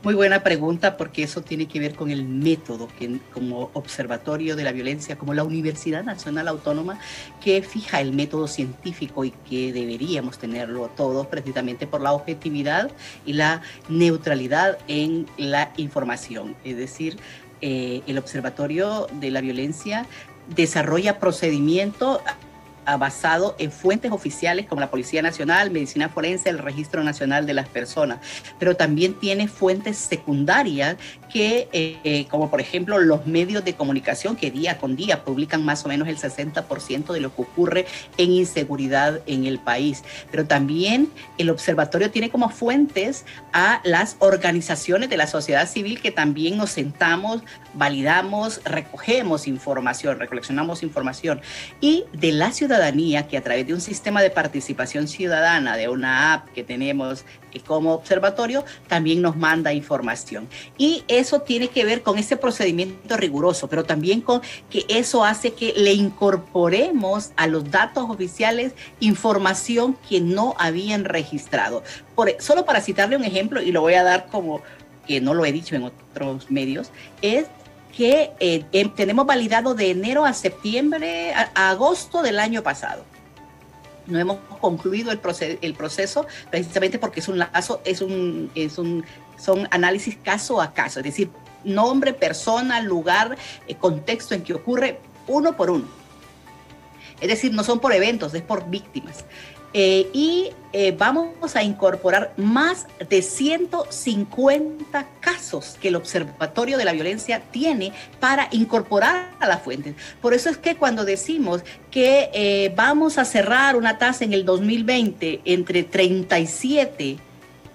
Muy buena pregunta, porque eso tiene que ver con el método que como Observatorio de la Violencia, como la Universidad Nacional Autónoma, que fija el método científico y que deberíamos tenerlo todos precisamente por la objetividad y la neutralidad en la información. Es decir, el Observatorio de la Violencia desarrolla procedimientos basado en fuentes oficiales como la Policía Nacional, Medicina Forense, el Registro Nacional de las Personas, pero también tiene fuentes secundarias que, como por ejemplo los medios de comunicación que día con día publican más o menos el 60% de lo que ocurre en inseguridad en el país. Pero también el observatorio tiene como fuentes a las organizaciones de la sociedad civil que también nos sentamos, validamos, recogemos información, recoleccionamos información, y de la ciudadanía, que a través de un sistema de participación ciudadana, de una app que tenemos como observatorio, también nos manda información. Y eso tiene que ver con ese procedimiento riguroso, pero también con que eso hace que le incorporemos a los datos oficiales información que no habían registrado. Solo para citarle un ejemplo, y lo voy a dar como que no lo he dicho en otros medios, es que tenemos validado de enero a septiembre, a agosto del año pasado. No hemos concluido el proceso precisamente porque son análisis caso a caso, es decir, nombre, persona, lugar, contexto en que ocurre uno por uno. Es decir, no son por eventos, es por víctimas. Vamos a incorporar más de 150 casos que el Observatorio de la Violencia tiene para incorporar a las fuentes. Por eso es que cuando decimos que vamos a cerrar una tasa en el 2020 entre 37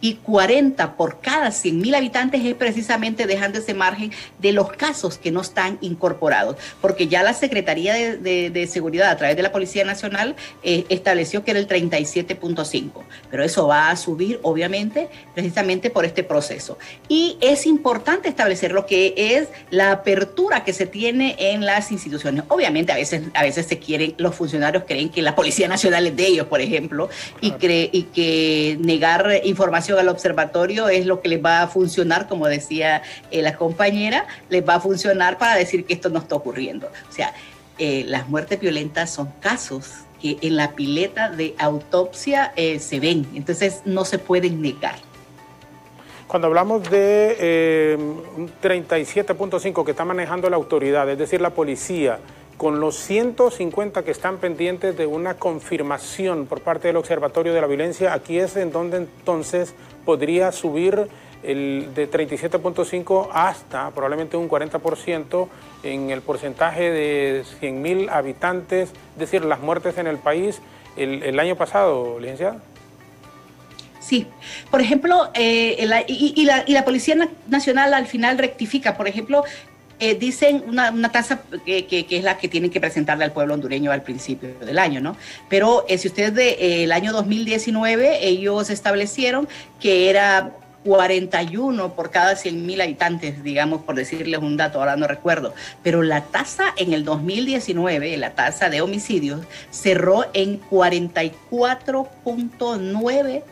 y 40 por cada 100.000 habitantes, es precisamente dejando ese margen de los casos que no están incorporados, porque ya la Secretaría de Seguridad a través de la Policía Nacional estableció que era el 37.5, pero eso va a subir obviamente precisamente por este proceso. Y es importante establecer lo que es la apertura que se tiene en las instituciones. Obviamente a veces los funcionarios creen que la Policía Nacional es de ellos, por ejemplo, y que negar información al observatorio es lo que les va a funcionar, como decía la compañera, les va a funcionar para decir que esto no está ocurriendo. O sea, las muertes violentas son casos que en la pileta de autopsia se ven, entonces no se pueden negar. Cuando hablamos de 37.5 que está manejando la autoridad, es decir, la policía, con los 150 que están pendientes de una confirmación por parte del Observatorio de la Violencia, aquí es en donde entonces podría subir de 37.5 hasta probablemente un 40% en el porcentaje de 100.000 habitantes, es decir, las muertes en el país el año pasado, licenciada. Sí, por ejemplo, la Policía Nacional al final rectifica, por ejemplo, dicen una tasa que es la que tienen que presentarle al pueblo hondureño al principio del año, ¿no? Pero si ustedes el año 2019, ellos establecieron que era 41 por cada 100.000 habitantes, digamos, por decirles un dato, ahora no recuerdo. Pero la tasa en el 2019, la tasa de homicidios, cerró en 44.9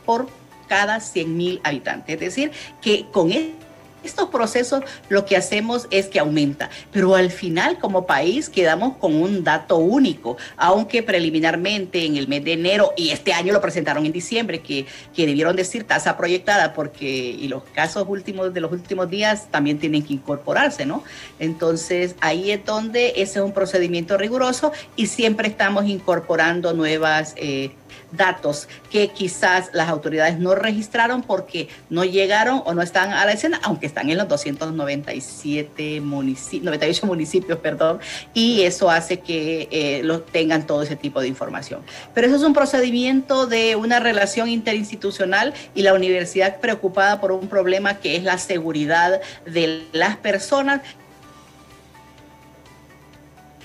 por cada 100.000 habitantes. Es decir, que con estos procesos lo que hacemos es que aumenta, pero al final como país quedamos con un dato único, aunque preliminarmente en el mes de enero, y este año lo presentaron en diciembre, que debieron decir tasa proyectada, porque y los casos últimos de los últimos días también tienen que incorporarse, ¿no? Entonces ahí es donde ese es un procedimiento riguroso y siempre estamos incorporando nuevas datos que quizás las autoridades no registraron porque no llegaron o no están a la escena, aunque están en los 298 municipios, y eso hace que tengan todo ese tipo de información. Pero eso es un procedimiento de una relación interinstitucional y la universidad preocupada por un problema que es la seguridad de las personas.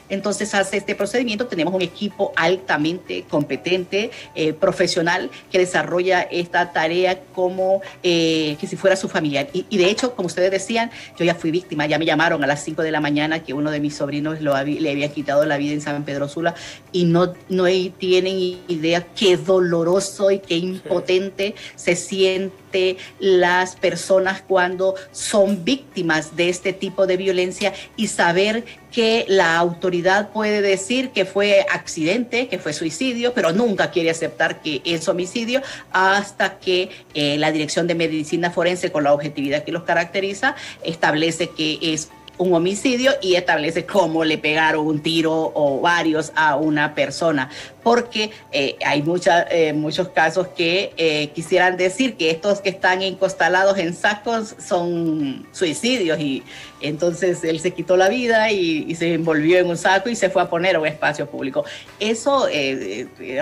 Entonces hace este procedimiento, tenemos un equipo altamente competente, profesional, que desarrolla esta tarea como que si fuera su familiar. Y de hecho, como ustedes decían, yo ya fui víctima, ya me llamaron a las 5 de la mañana que uno de mis sobrinos le había quitado la vida en San Pedro Sula, y no tienen idea qué doloroso y qué impotente se siente las personas cuando son víctimas de este tipo de violencia, y saber que la autoridad puede decir que fue accidente, que fue suicidio, pero nunca quiere aceptar que es homicidio hasta que la Dirección de Medicina Forense, con la objetividad que los caracteriza, establece que es un homicidio y establece cómo le pegaron un tiro o varios a una persona. Porque hay muchos casos que quisieran decir que estos que están encostalados en sacos son suicidios, y entonces él se quitó la vida y se envolvió en un saco y se fue a poner a un espacio público. Eso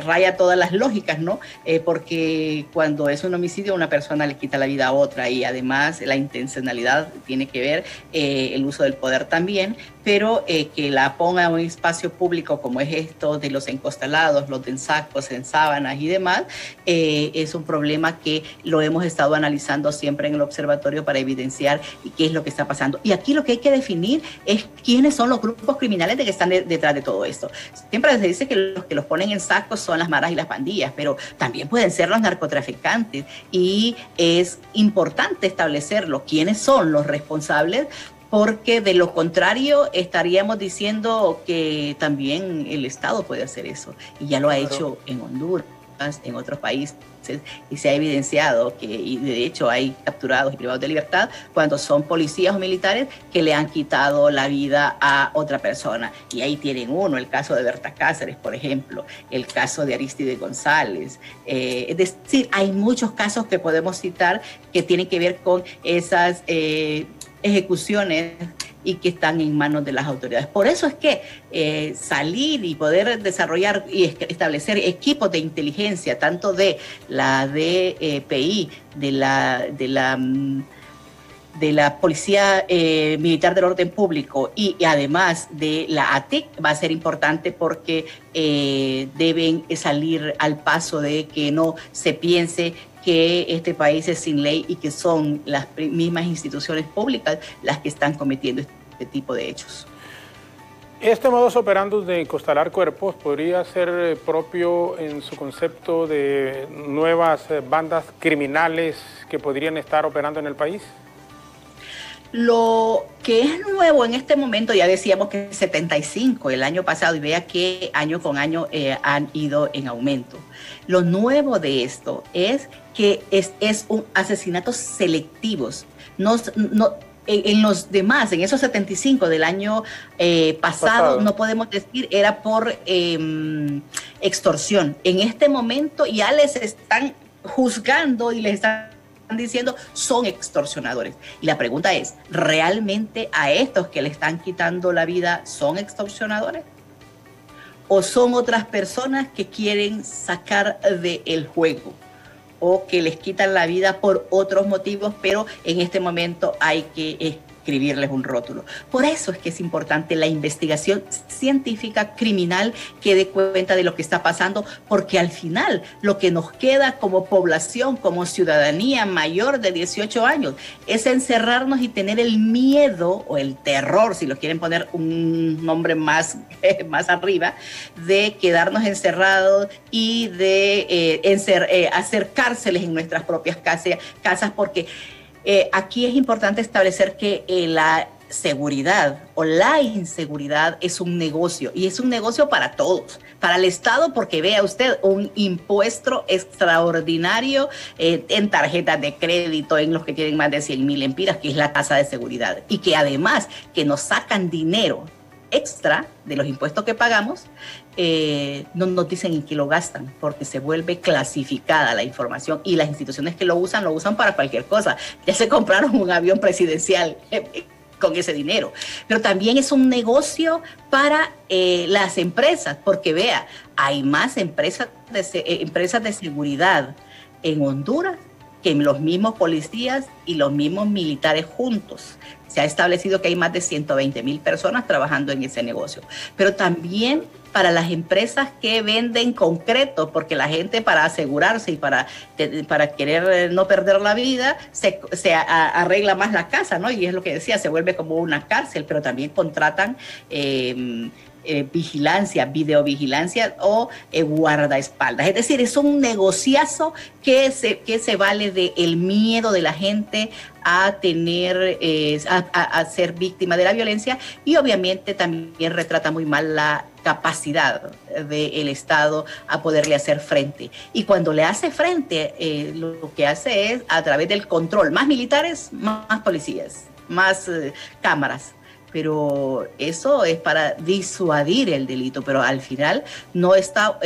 raya todas las lógicas, ¿no? Porque cuando es un homicidio, una persona le quita la vida a otra, y además la intencionalidad tiene que ver, el uso del poder también, pero que la ponga en un espacio público como es esto de los encostalados, los de en sacos, en sábanas y demás, es un problema que lo hemos estado analizando siempre en el observatorio para evidenciar qué es lo que está pasando. Y aquí lo que hay que definir es quiénes son los grupos criminales que están detrás de todo esto. Siempre se dice que los ponen en sacos son las maras y las pandillas, pero también pueden ser los narcotraficantes, y es importante establecerlo, quiénes son los responsables, porque de lo contrario estaríamos diciendo que también el Estado puede hacer eso, y ya lo ha hecho en Honduras, en otros países, y se ha evidenciado que, y de hecho hay capturados y privados de libertad cuando son policías o militares que le han quitado la vida a otra persona. Y ahí tienen uno, el caso de Berta Cáceres, por ejemplo, el caso de Aristide González. Es decir, hay muchos casos que podemos citar que tienen que ver con esas ejecuciones y que están en manos de las autoridades. Por eso es que salir y poder desarrollar y establecer equipos de inteligencia, tanto de la DPI, de la Policía Militar del Orden Público, y además de la ATIC, va a ser importante, porque deben salir al paso de que no se piense que este país es sin ley y que son las mismas instituciones públicas las que están cometiendo este tipo de hechos. Este modus operandi de encostalar cuerpos podría ser propio en su concepto de nuevas bandas criminales que podrían estar operando en el país. Lo que es nuevo en este momento, ya decíamos que 75 el año pasado, y vea que año con año han ido en aumento. Lo nuevo de esto es que es un asesinatos selectivos. En los demás, en esos 75 del año pasado, no podemos decir era por extorsión. En este momento ya les están juzgando y les están diciendo son extorsionadores. Y la pregunta es, ¿realmente a estos que le están quitando la vida son extorsionadores? ¿O son otras personas que quieren sacar del juego, o que les quitan la vida por otros motivos, pero en este momento hay que inscribirles un rótulo. Por eso es que es importante la investigación científica criminal que dé cuenta de lo que está pasando, porque al final lo que nos queda como población, como ciudadanía mayor de 18 años, es encerrarnos y tener el miedo o el terror, si lo quieren poner un nombre más arriba, de quedarnos encerrados y de hacer cárceles en nuestras propias casas, porque aquí es importante establecer que la seguridad o la inseguridad es un negocio, y es un negocio para todos, para el Estado, porque vea usted un impuesto extraordinario en tarjetas de crédito, en los que tienen más de 100,000 lempiras, que es la tasa de seguridad, y que además que nos sacan dinero extra de los impuestos que pagamos, no nos dicen en qué lo gastan, porque se vuelve clasificada la información, y las instituciones que lo usan para cualquier cosa. Ya se compraron un avión presidencial con ese dinero, pero también es un negocio para las empresas, porque vea, hay más empresas de seguridad en Honduras que los mismos policías y los mismos militares juntos. Se ha establecido que hay más de 120,000 personas trabajando en ese negocio. Pero también para las empresas que venden concreto, porque la gente, para asegurarse y para querer no perder la vida, se arregla más la casa, ¿no? Y es lo que decía, se vuelve como una cárcel, pero también contratan vigilancia, videovigilancia o guardaespaldas. Es decir, es un negociazo que se vale del miedo de la gente a tener, a ser víctima de la violencia, y obviamente también retrata muy mal la capacidad del Estado a poderle hacer frente. Y cuando le hace frente, lo que hace es, a través del control, más militares, más policías, más cámaras. Pero eso es para disuadir el delito, pero al final no está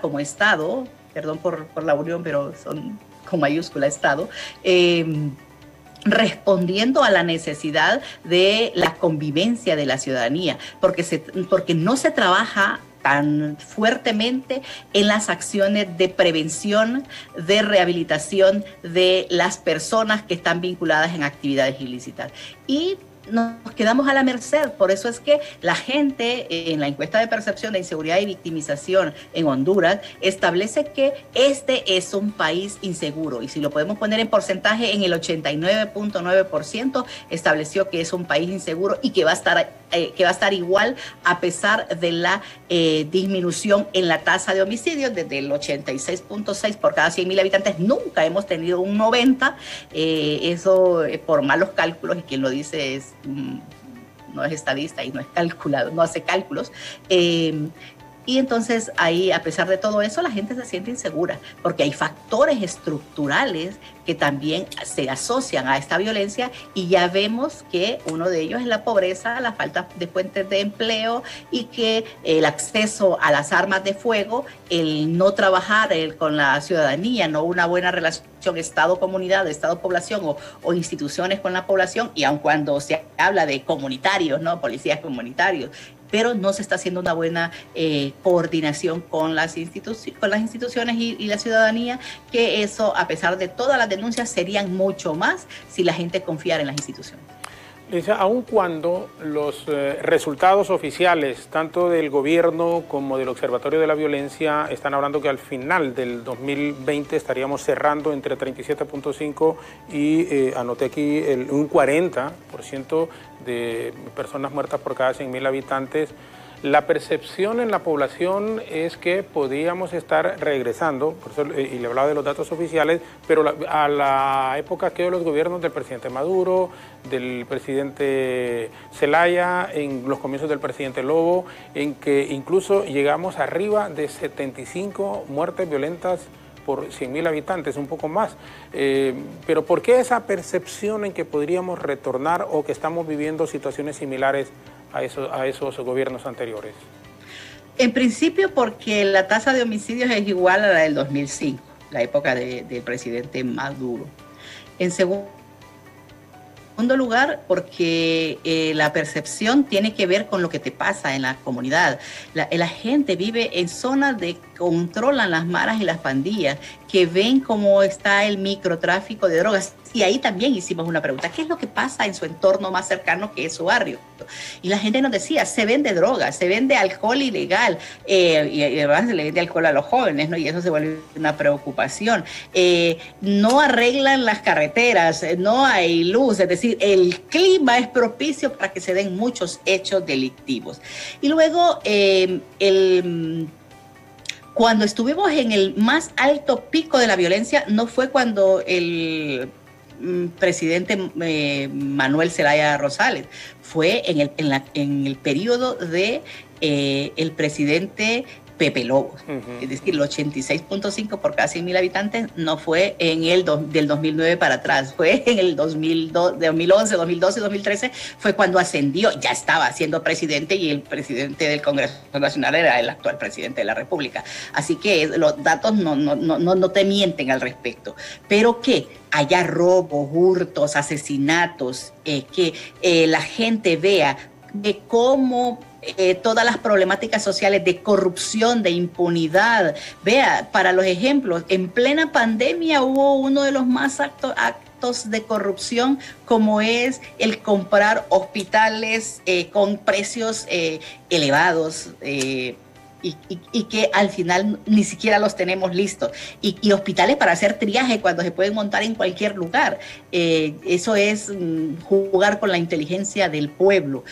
como Estado, perdón por la unión, pero son con mayúscula Estado, respondiendo a la necesidad de la convivencia de la ciudadanía, porque no se trabaja tan fuertemente en las acciones de prevención, de rehabilitación de las personas que están vinculadas en actividades ilícitas. Y nos quedamos a la merced. Por eso es que la gente en la encuesta de percepción de inseguridad y victimización en Honduras establece que este es un país inseguro, y si lo podemos poner en porcentaje, en el 89.9% estableció que es un país inseguro y que va a estar igual a pesar de la disminución en la tasa de homicidios desde el 86.6 por cada 100,000 habitantes. Nunca hemos tenido un 90, eso por malos cálculos, y quien lo dice no es estadista y no es calculado, no hace cálculos. Y entonces ahí, a pesar de todo eso, la gente se siente insegura, porque hay factores estructurales que también se asocian a esta violencia, y ya vemos que uno de ellos es la pobreza, la falta de fuentes de empleo, y que el acceso a las armas de fuego, el no trabajar con la ciudadanía, no una buena relación Estado-comunidad, Estado-población o instituciones con la población, y aun cuando se habla de comunitarios, ¿no? Policías comunitarios, pero no se está haciendo una buena coordinación con las instituciones y la ciudadanía, que eso, a pesar de todas las denuncias, serían mucho más si la gente confiara en las instituciones. Aun cuando los resultados oficiales, tanto del gobierno como del Observatorio de la Violencia, están hablando que al final del 2020 estaríamos cerrando entre 37.5 y anoté aquí un 40% de personas muertas por cada 100,000 habitantes. La percepción en la población es que podríamos estar regresando, por eso, y le hablaba de los datos oficiales, pero a la época que los gobiernos del presidente Maduro, del presidente Zelaya, en los comienzos del presidente Lobo, en que incluso llegamos arriba de 75 muertes violentas por 100,000 habitantes, un poco más. Pero ¿por qué esa percepción en que podríamos retornar o que estamos viviendo situaciones similares a esos gobiernos anteriores? En principio porque la tasa de homicidios es igual a la del 2005, la época del presidente Maduro. En segundo lugar, porque la percepción tiene que ver con lo que te pasa en la comunidad. La gente vive en zonas de controlan las maras y las pandillas, que ven cómo está el microtráfico de drogas. Y ahí también hicimos una pregunta: ¿qué es lo que pasa en su entorno más cercano, que es su barrio? Y la gente nos decía: se vende drogas, se vende alcohol ilegal, y además se le vende alcohol a los jóvenes, ¿no? Y eso se vuelve una preocupación. No arreglan las carreteras, no hay luz, es decir, el clima es propicio para que se den muchos hechos delictivos. Y luego, cuando estuvimos en el más alto pico de la violencia, no fue cuando el presidente Manuel Zelaya Rosales, fue en el periodo de el presidente Pepe Lobos. Es decir, el 86.5 por cada 100.000 habitantes no fue del 2009 para atrás, fue en el 2011, 2012, 2013, fue cuando ascendió. Ya estaba siendo presidente y el presidente del Congreso Nacional era el actual presidente de la República. Así que los datos no te mienten al respecto. Pero que haya robos, hurtos, asesinatos, que la gente vea de cómo todas las problemáticas sociales de corrupción, de impunidad. Vea, para los ejemplos, en plena pandemia hubo uno de los más actos de corrupción, como es el comprar hospitales con precios elevados, y que al final ni siquiera los tenemos listos. Y hospitales para hacer triaje cuando se pueden montar en cualquier lugar. Eso es jugar con la inteligencia del pueblo.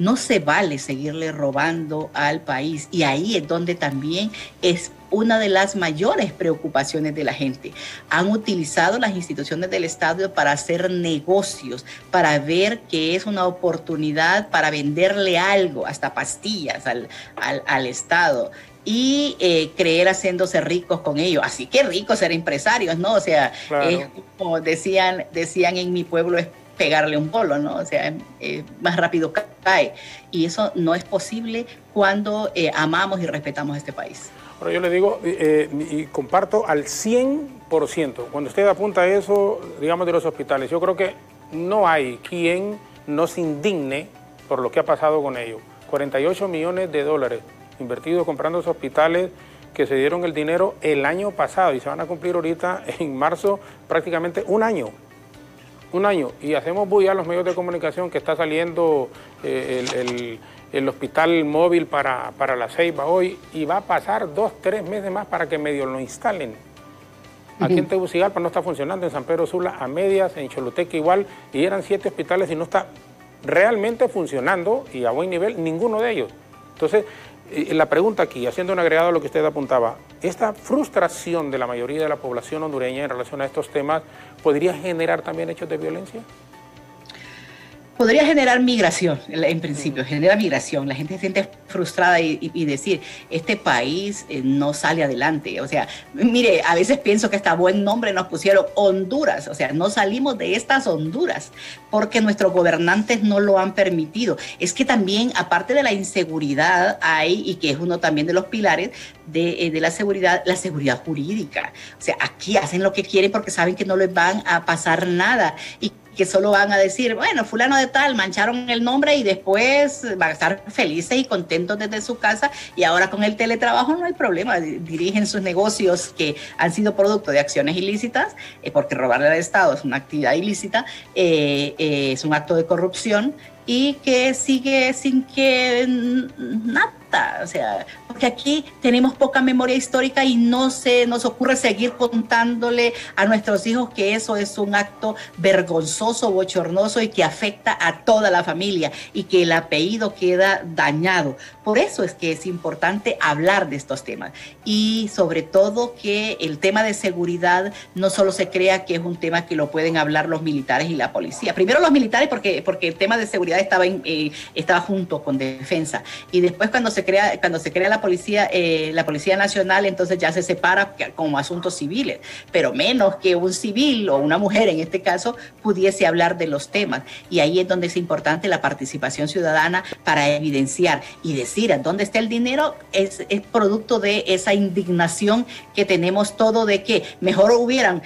No se vale seguirle robando al país. Y ahí es donde también es una de las mayores preocupaciones de la gente. Han utilizado las instituciones del Estado para hacer negocios, para ver que es una oportunidad para venderle algo, hasta pastillas al Estado, y creer haciéndose ricos con ello. Así que ricos ser empresarios, ¿no? O sea, claro, es como decían en mi pueblo, es pegarle un polo, ¿no? O sea, más rápido cae. Y eso no es posible cuando amamos y respetamos este país. Bueno, yo le digo, y comparto al 100%, cuando usted apunta a eso, digamos, de los hospitales, yo creo que no hay quien no se indigne por lo que ha pasado con ellos. 48 millones de dólares invertidos comprando esos hospitales, que se dieron el dinero el año pasado y se van a cumplir ahorita en marzo prácticamente un año. Y hacemos bulla a los medios de comunicación que está saliendo el hospital móvil para La Ceiba hoy, y va a pasar 2-3 meses más para que medio lo instalen. Aquí en Tegucigalpa no está funcionando, en San Pedro Sula a medias, en Choluteca igual, y eran 7 hospitales y no está realmente funcionando, y a buen nivel, ninguno de ellos. Entonces, la pregunta aquí, haciendo un agregado a lo que usted apuntaba, ¿esta frustración de la mayoría de la población hondureña en relación a estos temas podría generar también hechos de violencia? Podría generar migración, en principio, genera migración. La gente se siente frustrada y decir, este país no sale adelante. O sea, mire, a veces pienso que hasta buen nombre nos pusieron Honduras. O sea, no salimos de estas Honduras porque nuestros gobernantes no lo han permitido. Es que también, aparte de la inseguridad, hay, y que es uno también de los pilares de la seguridad jurídica. O sea, aquí hacen lo que quieren porque saben que no les van a pasar nada, y que solo van a decir, bueno, fulano de tal, mancharon el nombre, y después van a estar felices y contentos desde su casa, y ahora con el teletrabajo no hay problema, dirigen sus negocios que han sido producto de acciones ilícitas, porque robarle al Estado es una actividad ilícita, es un acto de corrupción, y que sigue sin que nada. O sea, porque aquí tenemos poca memoria histórica y no se nos ocurre seguir contándole a nuestros hijos que eso es un acto vergonzoso, bochornoso, y que afecta a toda la familia, y que el apellido queda dañado. Por eso es que es importante hablar de estos temas, y sobre todo que el tema de seguridad no solo se crea que es un tema que lo pueden hablar los militares y la policía. Primero los militares, porque el tema de seguridad estaba junto con defensa, y después cuando se crea la Policía Nacional, entonces ya se separa como asuntos civiles, pero menos que un civil o una mujer en este caso pudiese hablar de los temas. Y ahí es donde es importante la participación ciudadana para evidenciar y decir decir dónde está el dinero es producto de esa indignación que tenemos todo de que mejor hubieran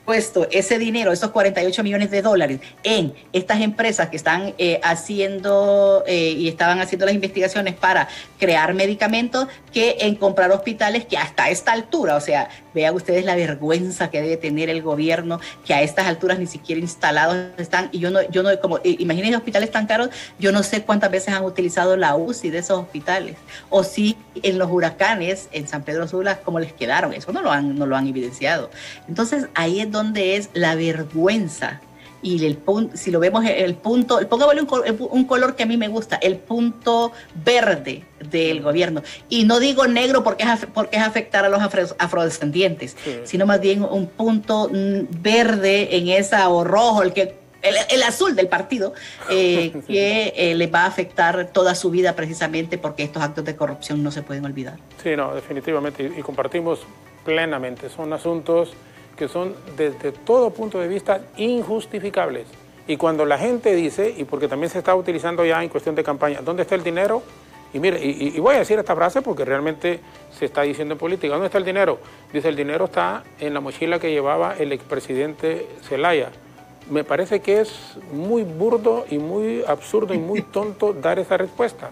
puesto ese dinero, esos 48 millones de dólares en estas empresas que están haciendo y estaban haciendo las investigaciones para crear medicamentos que en comprar hospitales que hasta esta altura, o sea, vean ustedes la vergüenza que debe tener el gobierno, que a estas alturas ni siquiera instalados están, y yo no como imaginen hospitales tan caros, yo no sé cuántas veces han utilizado la UCI de esos hospitales, o si en los huracanes en San Pedro Sula cómo les quedaron, eso no lo han evidenciado. Entonces ahí es donde es la vergüenza. Y si lo vemos el punto, póngale un color que a mí me gusta, el punto verde del gobierno. Y no digo negro porque es afectar a los afrodescendientes, sino más bien un punto verde en esa, o rojo, el azul del partido, que les va a afectar toda su vida precisamente porque estos actos de corrupción no se pueden olvidar. Sí, no, definitivamente, y compartimos plenamente, son asuntos que son desde todo punto de vista injustificables. Y cuando la gente dice, y porque también se está utilizando ya en cuestión de campaña, ¿dónde está el dinero? Y mire, y voy a decir esta frase porque realmente se está diciendo en política, ¿dónde está el dinero? Dice, el dinero está en la mochila que llevaba el expresidente Zelaya. Me parece que es muy burdo y muy absurdo y muy tonto dar esa respuesta.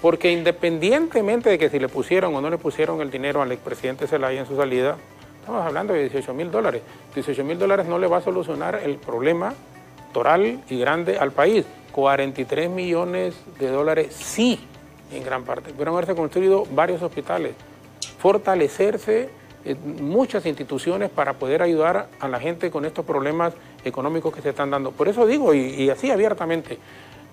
Porque independientemente de que si le pusieron o no le pusieron el dinero al expresidente Zelaya en su salida, estamos hablando de $18,000. $18,000 no le va a solucionar el problema total y grande al país. $43 millones sí, en gran parte. Pudieron haberse construido varios hospitales, fortalecerse muchas instituciones para poder ayudar a la gente con estos problemas económicos que se están dando. Por eso digo, y así abiertamente,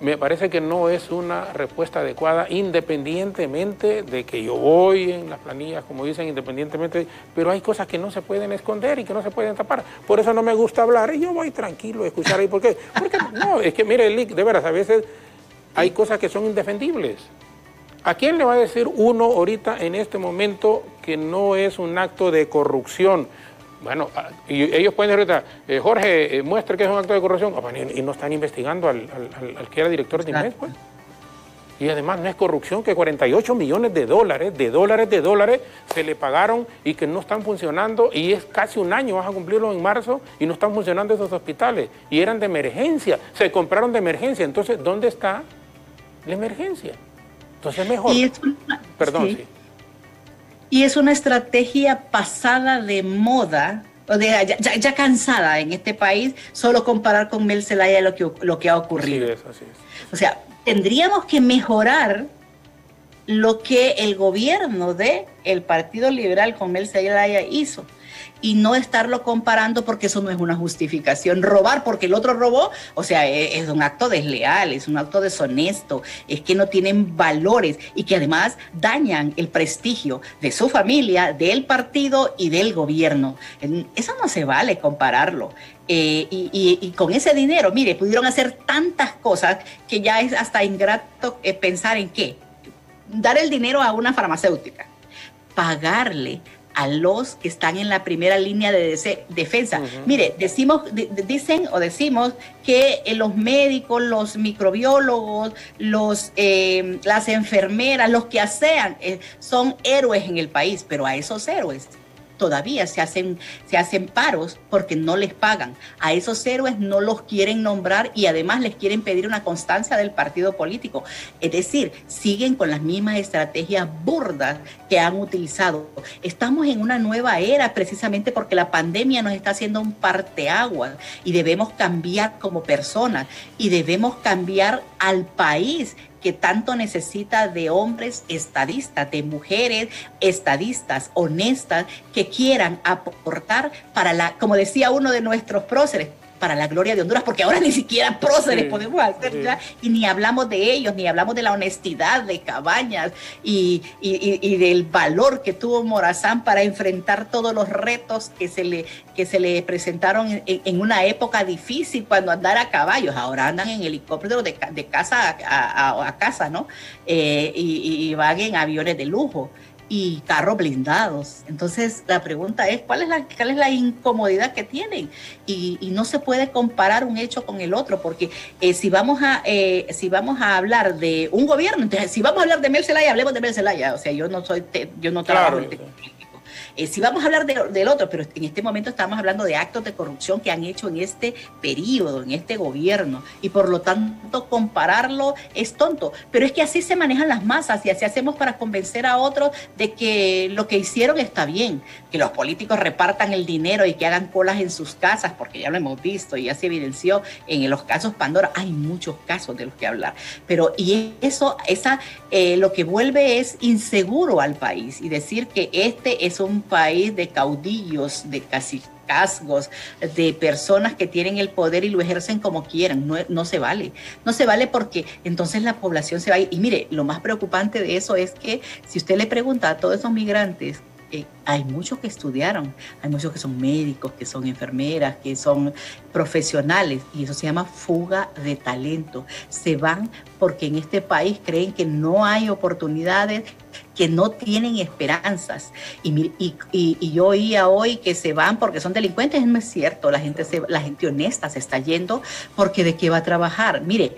me parece que no es una respuesta adecuada, independientemente de que yo voy en las planillas, como dicen, independientemente, pero hay cosas que no se pueden esconder y que no se pueden tapar. Por eso no me gusta hablar, y yo voy tranquilo a escuchar ahí. ¿Por qué? Porque no, es que mire, de veras, a veces hay cosas que son indefendibles. ¿A quién le va a decir uno ahorita en este momento que no es un acto de corrupción? Bueno, y ellos pueden decir ahorita, Jorge, muestre que es un acto de corrupción, y no están investigando al que era director de INMED, pues. Y además no es corrupción que 48 millones de dólares se le pagaron y que no están funcionando, y es casi un año, vas a cumplirlo en marzo, y no están funcionando esos hospitales, y eran de emergencia, se compraron de emergencia. Entonces, ¿dónde está la emergencia? Entonces mejor. Perdón, sí. Y es una estrategia pasada de moda, o de, ya cansada en este país, solo comparar con Mel Zelaya lo que ha ocurrido. Así es. O sea, tendríamos que mejorar lo que el gobierno del Partido Liberal con Mel Zelaya hizo, y no estarlo comparando porque eso no es una justificación. Robar porque el otro robó, o sea, es un acto desleal, es un acto deshonesto, es que no tienen valores y que además dañan el prestigio de su familia, del partido y del gobierno. Eso no se vale compararlo. Y con ese dinero, mire, pudieron hacer tantas cosas que ya es hasta ingrato pensar en qué. Dar el dinero a una farmacéutica, pagarle a los que están en la primera línea de defensa. Mire, decimos que los médicos, los microbiólogos, las enfermeras, los que asean, son héroes en el país, pero a esos héroes todavía se hacen paros porque no les pagan. A esos héroes no los quieren nombrar y además les quieren pedir una constancia del partido político. Es decir, siguen con las mismas estrategias burdas que han utilizado. Estamos en una nueva era precisamente porque la pandemia nos está haciendo un parteaguas y debemos cambiar como personas y debemos cambiar al país que tanto necesita de hombres estadistas, de mujeres estadistas, honestas, que quieran aportar para como decía uno de nuestros próceres, para la gloria de Honduras, porque ahora ni siquiera próceres podemos hacer ya, y ni hablamos de ellos, ni hablamos de la honestidad de Cabañas y del valor que tuvo Morazán para enfrentar todos los retos que se le presentaron en una época difícil cuando andar a caballos. Ahora andan en helicópteros de casa a casa, ¿no? Y van en aviones de lujo. y carros blindados. Entonces la pregunta es, ¿cuál es la incomodidad que tienen? Y no se puede comparar un hecho con el otro, porque si vamos a hablar de un gobierno, entonces, si vamos a hablar de Mel Zelaya, hablemos de Mel Zelaya. O sea, yo no trabajo en si vamos a hablar del otro, pero en este momento estamos hablando de actos de corrupción que han hecho en este periodo, en este gobierno, y por lo tanto compararlo es tonto. Pero es que así se manejan las masas y así hacemos para convencer a otros de que lo que hicieron está bien, que los políticos repartan el dinero y que hagan colas en sus casas, porque ya lo hemos visto y ya se evidenció en los casos Pandora. Hay muchos casos de los que hablar, pero y lo que vuelve es inseguro al país, y decir que este es un país de caudillos, de cacicazgos, de personas que tienen el poder y lo ejercen como quieran. No se vale. No se vale, porque entonces la población se va a ir. Y mire, lo más preocupante de eso es que si usted le pregunta a todos esos migrantes, hay muchos que estudiaron, hay muchos que son médicos, que son enfermeras, que son profesionales, y eso se llama fuga de talento. Se van porque en este país creen que no hay oportunidades, que no tienen esperanzas. Y yo oía hoy que se van porque son delincuentes. No es cierto, la gente honesta se está yendo porque ¿de qué va a trabajar? Mire,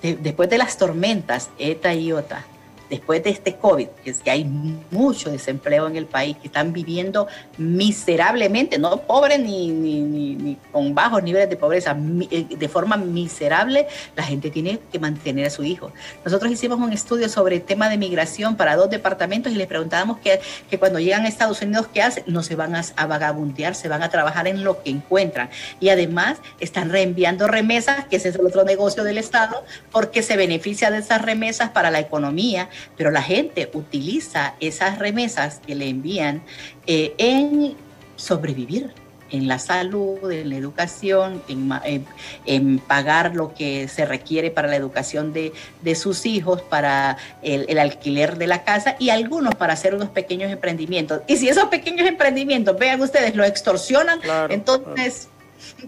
después de las tormentas ETA y IOTA, después de este COVID, que hay mucho desempleo en el país, que están viviendo miserablemente, no pobres ni con bajos niveles de pobreza, de forma miserable, la gente tiene que mantener a su hijo. Nosotros hicimos un estudio sobre el tema de migración para 2 departamentos y les preguntábamos que cuando llegan a Estados Unidos, ¿qué hacen? No se van a vagabundear, se van a trabajar en lo que encuentran. Y además están reenviando remesas, que ese es el otro negocio del Estado, porque se beneficia de esas remesas para la economía. Pero la gente utiliza esas remesas que le envían en sobrevivir, en la salud, en la educación, en pagar lo que se requiere para la educación de sus hijos, para el alquiler de la casa, y algunos para hacer unos pequeños emprendimientos. Y si esos pequeños emprendimientos, vean ustedes, lo extorsionan, claro, entonces...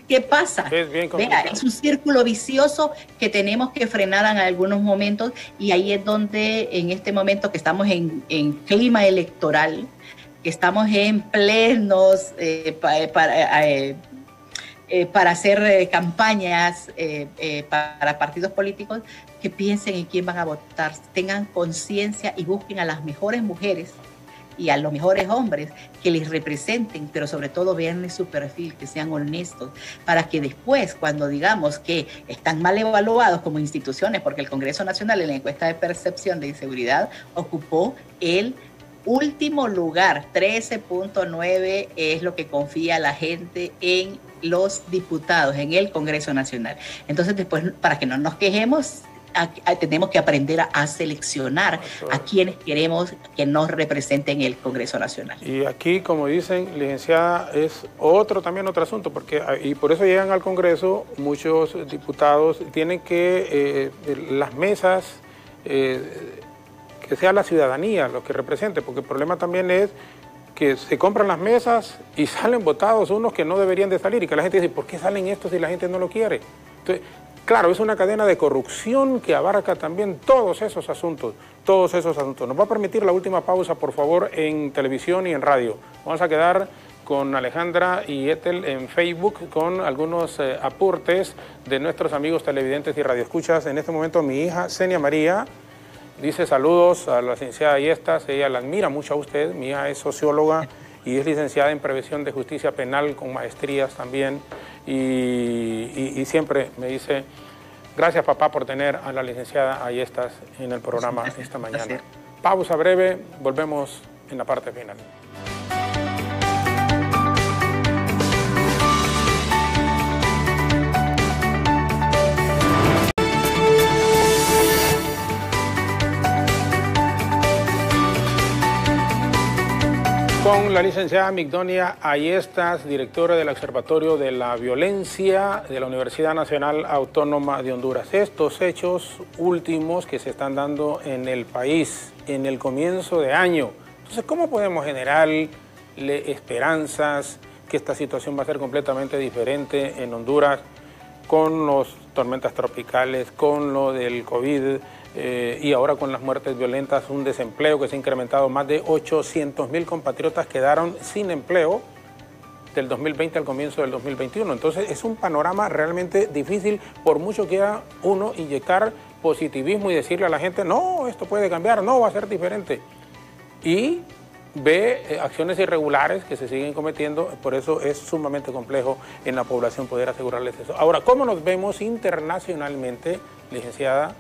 ¿Qué pasa? Es un círculo vicioso que tenemos que frenar en algunos momentos, y ahí es donde en este momento que estamos en clima electoral, que estamos en plenos para hacer campañas para partidos políticos, que piensen en quién van a votar, tengan conciencia y busquen a las mejores mujeres y a los mejores hombres que les representen, pero sobre todo vean su perfil, que sean honestos, para que después, cuando digamos que están mal evaluados como instituciones, porque el Congreso Nacional en la encuesta de percepción de inseguridad ocupó el último lugar, 13.9 es lo que confía la gente en los diputados, en el Congreso Nacional. Entonces después, para que no nos quejemos, tenemos que aprender a seleccionar a quienes queremos que nos representen en el Congreso Nacional. Y aquí, como dicen, licenciada, es otro asunto, porque y por eso llegan al Congreso muchos diputados, tienen que las mesas, que sea la ciudadanía lo que represente, porque el problema también es que se compran las mesas y salen votados unos que no deberían de salir, y que la gente dice, ¿por qué salen estos si la gente no lo quiere? Entonces, claro, es una cadena de corrupción que abarca también todos esos asuntos. Nos va a permitir la última pausa, por favor, en televisión y en radio. Vamos a quedar con Alejandra y Ethel en Facebook con algunos aportes de nuestros amigos televidentes y radioescuchas. En este momento mi hija, Senia María, dice saludos a la licenciada Ayestas. Ella la admira mucho a usted. Mi hija es socióloga y es licenciada en Prevención de Justicia Penal con maestrías también. Y siempre me dice, gracias papá por tener a la licenciada Ayestas en el programa esta mañana. Pausa breve, volvemos en la parte final. Con la licenciada Migdonia Ayestas, directora del Observatorio de la Violencia de la Universidad Nacional Autónoma de Honduras. Estos hechos últimos que se están dando en el país en el comienzo de año. Entonces, ¿cómo podemos generarle esperanzas que esta situación va a ser completamente diferente en Honduras con las tormentas tropicales, con lo del COVID, y ahora con las muertes violentas, un desempleo que se ha incrementado, más de 800.000 compatriotas quedaron sin empleo del 2020 al comienzo del 2021. Entonces es un panorama realmente difícil, por mucho que quiera uno inyectar positivismo y decirle a la gente, no, esto puede cambiar, no, va a ser diferente. Y ve acciones irregulares que se siguen cometiendo, por eso es sumamente complejo en la población poder asegurarles eso. Ahora, ¿cómo nos vemos internacionalmente, licenciada,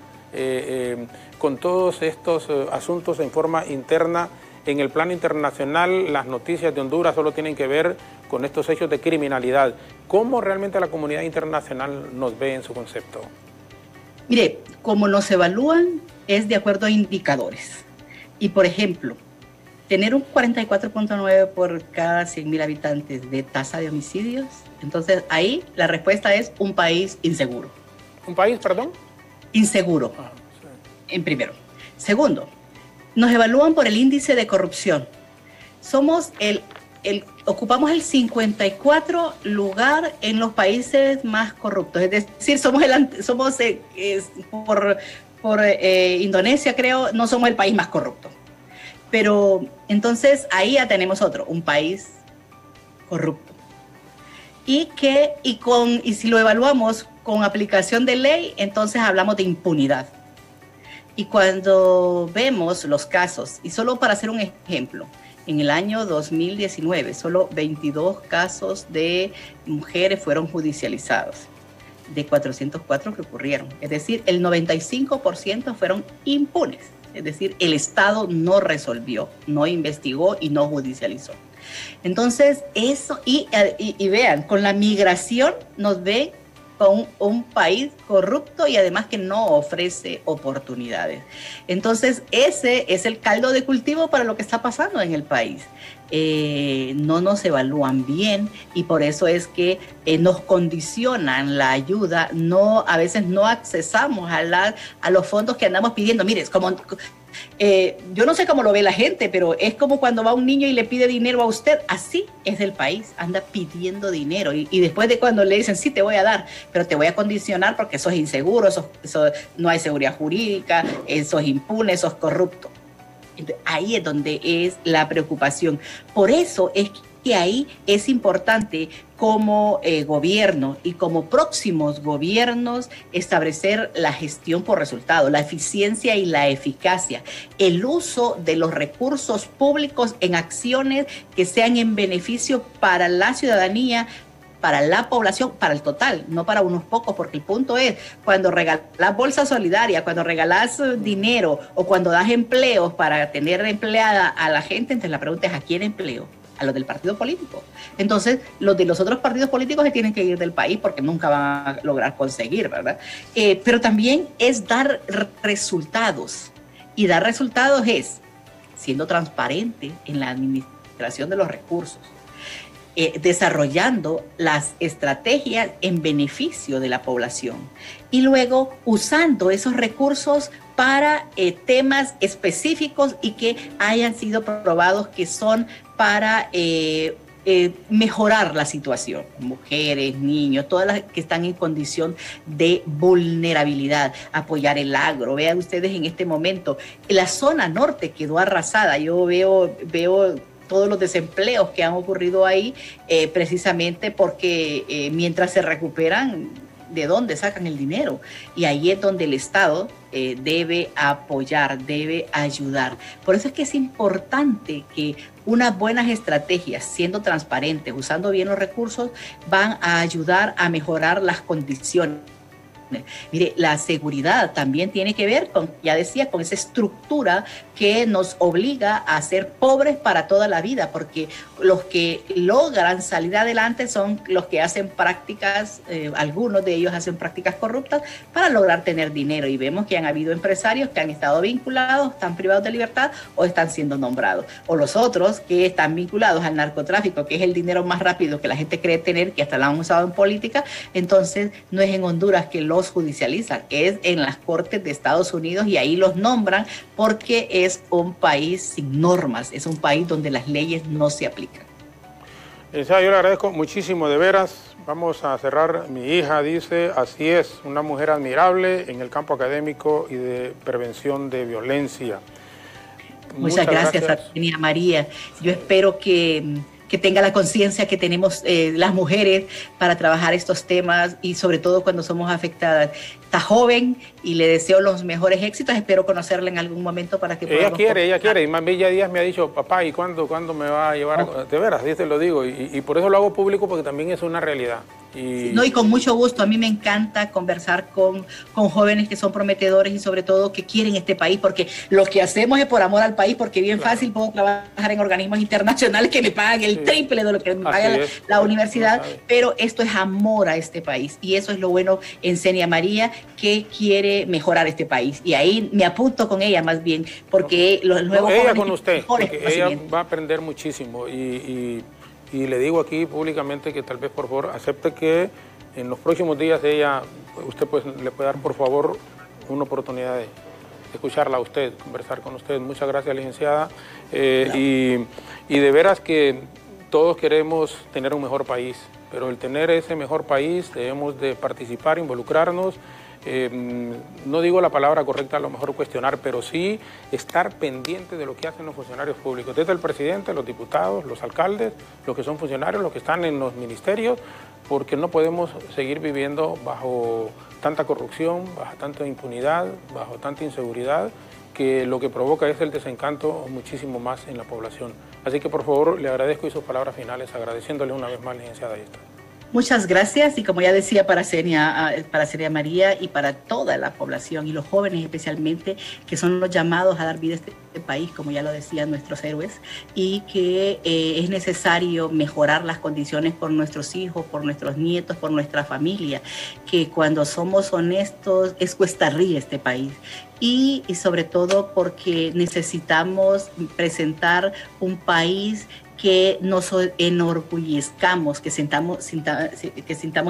con todos estos asuntos en forma interna? En el plano internacional, las noticias de Honduras solo tienen que ver con estos hechos de criminalidad. ¿Cómo realmente la comunidad internacional nos ve en su concepto? Mire, como nos evalúan es de acuerdo a indicadores. Y, por ejemplo, tener un 44.9 por cada 100.000 habitantes de tasa de homicidios, entonces ahí la respuesta es un país inseguro. ¿Un país, perdón? Inseguro, en primero. Segundo, nos evalúan por el índice de corrupción. Somos ocupamos el 54 lugar en los países más corruptos. Es decir, por Indonesia, creo, no somos el país más corrupto. Pero entonces ahí ya tenemos un país corrupto. Y si lo evaluamos con aplicación de ley, entonces hablamos de impunidad. Y cuando vemos los casos, y solo para hacer un ejemplo, en el año 2019, solo 22 casos de mujeres fueron judicializados, de 404 que ocurrieron. Es decir, el 95% fueron impunes. Es decir, el Estado no resolvió, no investigó y no judicializó. Entonces, eso, y vean, con la migración nos ven con un país corrupto y además que no ofrece oportunidades. Entonces, ese es el caldo de cultivo para lo que está pasando en el país. No nos evalúan bien y por eso es que nos condicionan la ayuda, a veces no accesamos a los fondos que andamos pidiendo. Mire, es como... yo no sé cómo lo ve la gente, pero es como cuando va un niño y le pide dinero a usted. Así es el país, anda pidiendo dinero y después de cuando le dicen sí te voy a dar, pero te voy a condicionar porque sos inseguro, no hay seguridad jurídica, sos impune, sos corrupto. Entonces, ahí es donde es la preocupación. Por eso es que ahí es importante como gobierno y como próximos gobiernos establecer la gestión por resultado, la eficiencia y la eficacia, el uso de los recursos públicos en acciones que sean en beneficio para la ciudadanía, para la población, para el total, no para unos pocos, porque el punto es, cuando regalas bolsa solidaria, cuando regalas dinero o cuando das empleos para tener empleada a la gente, entonces la pregunta es, ¿a quién empleo? A los del partido político. Entonces, los de los otros partidos políticos se tienen que ir del país porque nunca van a lograr conseguir, ¿verdad? Pero también es dar resultados. Y dar resultados es siendo transparente en la administración de los recursos, desarrollando las estrategias en beneficio de la población y luego usando esos recursos para temas específicos y que hayan sido probados que son para mejorar la situación. Mujeres, niños, todas las que están en condición de vulnerabilidad, apoyar el agro. Vean ustedes en este momento, la zona norte quedó arrasada. Yo veo todos los desempleos que han ocurrido ahí, precisamente porque mientras se recuperan, ¿de dónde sacan el dinero? Y ahí es donde el Estado debe apoyar, debe ayudar. Por eso es que es importante que unas buenas estrategias, siendo transparentes, usando bien los recursos, van a ayudar a mejorar las condiciones. Mire, la seguridad también tiene que ver con, ya decía, con esa estructura que nos obliga a ser pobres para toda la vida, porque los que logran salir adelante son los que hacen prácticas, algunos de ellos hacen prácticas corruptas para lograr tener dinero, y vemos que han habido empresarios que han estado vinculados, están privados de libertad o están siendo nombrados, o los otros que están vinculados al narcotráfico, que es el dinero más rápido que la gente cree tener, que hasta lo han usado en política. Entonces no es en Honduras que los judicializan, es en las cortes de Estados Unidos, y ahí los nombran porque es un país sin normas, es un país donde las leyes no se aplican. Yo le agradezco muchísimo, de veras. Vamos a cerrar. Mi hija dice, así es, una mujer admirable en el campo académico y de prevención de violencia. Muchas gracias, Arsenia María. Yo espero que tenga la conciencia que tenemos las mujeres para trabajar estos temas y sobre todo cuando somos afectadas. Está joven y le deseo los mejores éxitos. Espero conocerla en algún momento para que podamos... Ella quiere. Y más Bella Díaz me ha dicho, papá, ¿y cuándo me va a llevar? De veras, te lo digo. Y por eso lo hago público, porque también es una realidad. Y con mucho gusto. A mí me encanta conversar con jóvenes que son prometedores y sobre todo que quieren este país, porque lo que hacemos es por amor al país, porque bien fácil puedo trabajar en organismos internacionales que me pagan el triple de lo que me paga la universidad, pero esto es amor a este país y eso es lo bueno en Xenia María, que quiere mejorar este país. Y ahí me apunto con ella más bien, porque los nuevos ella con usted, porque ella va a aprender muchísimo y le digo aquí públicamente que tal vez por favor acepte que en los próximos días usted pues le puede dar por favor una oportunidad de escucharla a usted, conversar con usted. Muchas gracias, licenciada. Y de veras que todos queremos tener un mejor país, pero el tener ese mejor país debemos de participar, involucrarnos. No digo la palabra correcta, a lo mejor cuestionar, pero sí estar pendiente de lo que hacen los funcionarios públicos, desde el presidente, los diputados, los alcaldes, los que son funcionarios, los que están en los ministerios, porque no podemos seguir viviendo bajo tanta corrupción, bajo tanta impunidad, bajo tanta inseguridad, que lo que provoca es el desencanto muchísimo más en la población. Así que por favor le agradezco y sus palabras finales, agradeciéndole una vez más, licenciada Ayesta. Muchas gracias y como ya decía para Xenia María y para toda la población y los jóvenes especialmente, que son los llamados a dar vida a este país, como ya lo decían nuestros héroes, y que es necesario mejorar las condiciones por nuestros hijos, por nuestros nietos, por nuestra familia, que cuando somos honestos es cuesta arriba este país. Y sobre todo porque necesitamos presentar un país que nos enorgullezcamos, que sintamos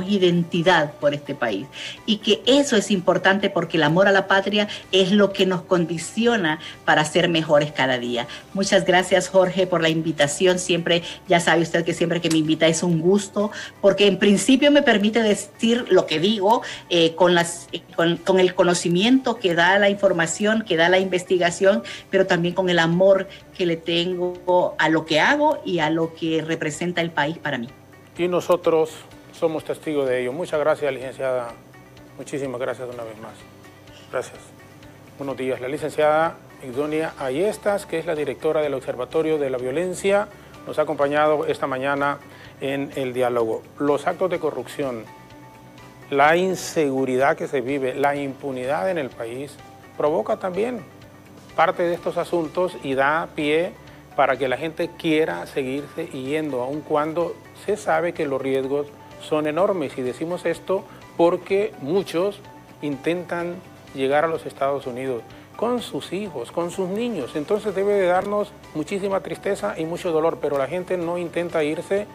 identidad por este país. Y que eso es importante porque el amor a la patria es lo que nos condiciona para ser mejores cada día. Muchas gracias, Jorge, por la invitación. Siempre, ya sabe usted que siempre que me invita es un gusto, porque en principio me permite decir lo que digo con el conocimiento que da la información, que da la investigación, pero también con el amor que le tengo a lo que hago y a lo que representa el país para mí. Y nosotros somos testigos de ello. Muchas gracias, licenciada. Muchísimas gracias una vez más. Gracias. Buenos días. La licenciada Migdonia Ayestas, que es la directora del Observatorio de la Violencia, nos ha acompañado esta mañana en el diálogo. Los actos de corrupción, la inseguridad que se vive, la impunidad en el país, provoca también parte de estos asuntos y da pie para que la gente quiera seguirse yendo, aun cuando se sabe que los riesgos son enormes. Y decimos esto porque muchos intentan llegar a los Estados Unidos con sus hijos, con sus niños. Entonces debe de darnos muchísima tristeza y mucho dolor, pero la gente no intenta irse.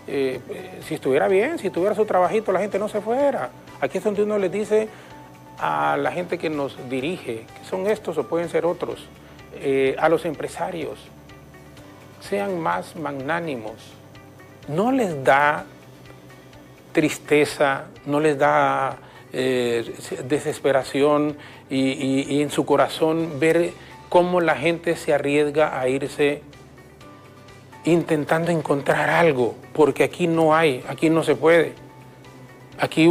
Si estuviera bien, si tuviera su trabajito, la gente no se fuera. Aquí es donde uno les dice a la gente que nos dirige, que son estos o pueden ser otros, a los empresarios, sean más magnánimos. No les da tristeza, no les da desesperación y en su corazón ver cómo la gente se arriesga a irse intentando encontrar algo, porque aquí no hay, aquí no se puede. Aquí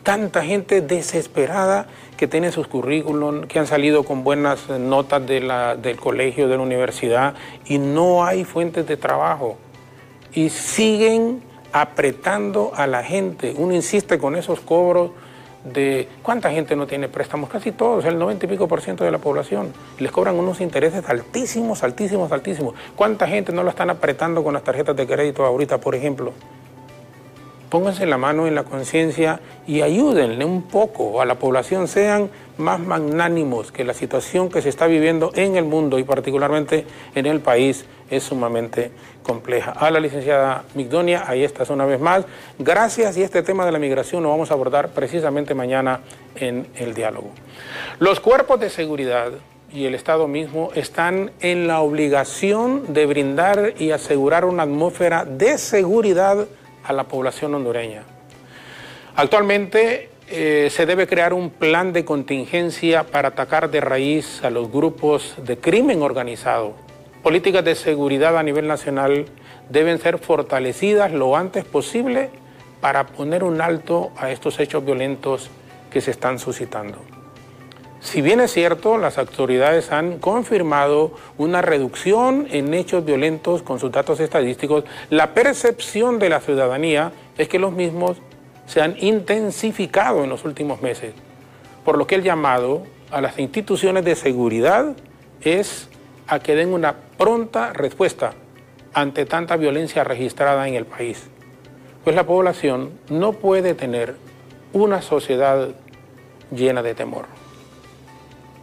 tanta gente desesperada que tiene sus currículum, que han salido con buenas notas del colegio, de la universidad, y no hay fuentes de trabajo. Y siguen apretando a la gente. Uno insiste con esos cobros de... ¿Cuánta gente no tiene préstamos? Casi todos, el 90 y pico % de la población. Les cobran unos intereses altísimos, altísimos, altísimos. ¿Cuánta gente no lo están apretando con las tarjetas de crédito ahorita, por ejemplo? Pónganse la mano en la conciencia y ayúdenle un poco a la población, sean más magnánimos, que la situación que se está viviendo en el mundo y particularmente en el país es sumamente compleja. A la licenciada Migdonia, ahí estás una vez más. Gracias, y este tema de la migración lo vamos a abordar precisamente mañana en el diálogo. Los cuerpos de seguridad y el Estado mismo están en la obligación de brindar y asegurar una atmósfera de seguridad a la población hondureña. Actualmente se debe crear un plan de contingencia para atacar de raíz a los grupos de crimen organizado. Políticas de seguridad a nivel nacional deben ser fortalecidas lo antes posible para poner un alto a estos hechos violentos que se están suscitando. Si bien es cierto, las autoridades han confirmado una reducción en hechos violentos con sus datos estadísticos, la percepción de la ciudadanía es que los mismos se han intensificado en los últimos meses, por lo que el llamado a las instituciones de seguridad es a que den una pronta respuesta ante tanta violencia registrada en el país, pues la población no puede tener una sociedad llena de temor.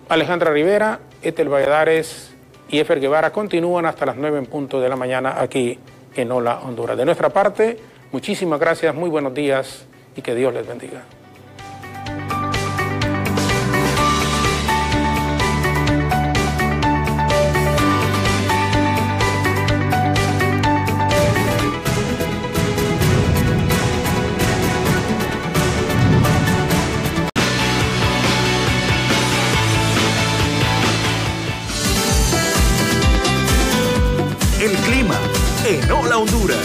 Alejandra Rivera, Ethel Valladares y Efer Guevara continúan hasta las 9 en punto de la mañana aquí en Hola Honduras. De nuestra parte, muchísimas gracias, muy buenos días y que Dios les bendiga. El clima en Hola Honduras.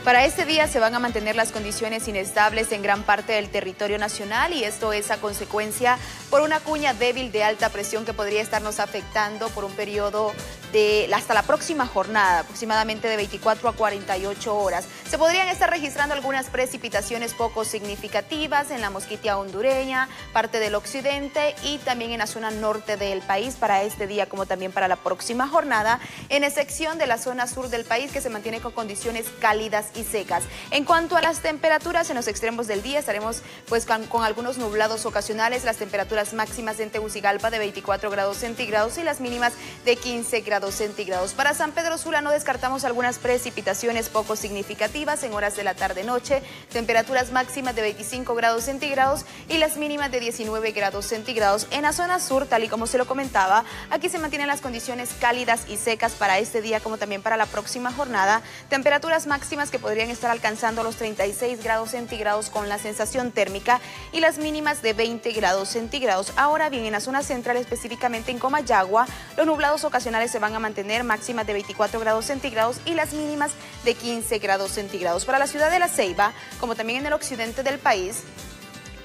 Para este día se van a mantener las condiciones inestables en gran parte del territorio nacional y esto es a consecuencia por una cuña débil de alta presión que podría estarnos afectando por un periodo de hasta la próxima jornada, aproximadamente de 24 a 48 horas. Se podrían estar registrando algunas precipitaciones poco significativas en la Mosquitia hondureña, parte del occidente y también en la zona norte del país para este día como también para la próxima jornada, en excepción de la zona sur del país que se mantiene con condiciones cálidas y secas. En cuanto a las temperaturas, en los extremos del día estaremos pues con algunos nublados ocasionales, las temperaturas máximas en Tegucigalpa de 24 grados centígrados y las mínimas de 15 grados centígrados. Para San Pedro Sula no descartamos algunas precipitaciones poco significativas en horas de la tarde-noche, temperaturas máximas de 25 grados centígrados y las mínimas de 19 grados centígrados. En la zona sur, tal y como se lo comentaba, aquí se mantienen las condiciones cálidas y secas para este día como también para la próxima jornada, temperaturas máximas que podrían estar alcanzando los 36 grados centígrados con la sensación térmica y las mínimas de 20 grados centígrados. Ahora bien, en la zona central, específicamente en Comayagua, los nublados ocasionales se van a mantener máximas de 24 grados centígrados y las mínimas de 15 grados centígrados. Para la ciudad de La Ceiba, como también en el occidente del país,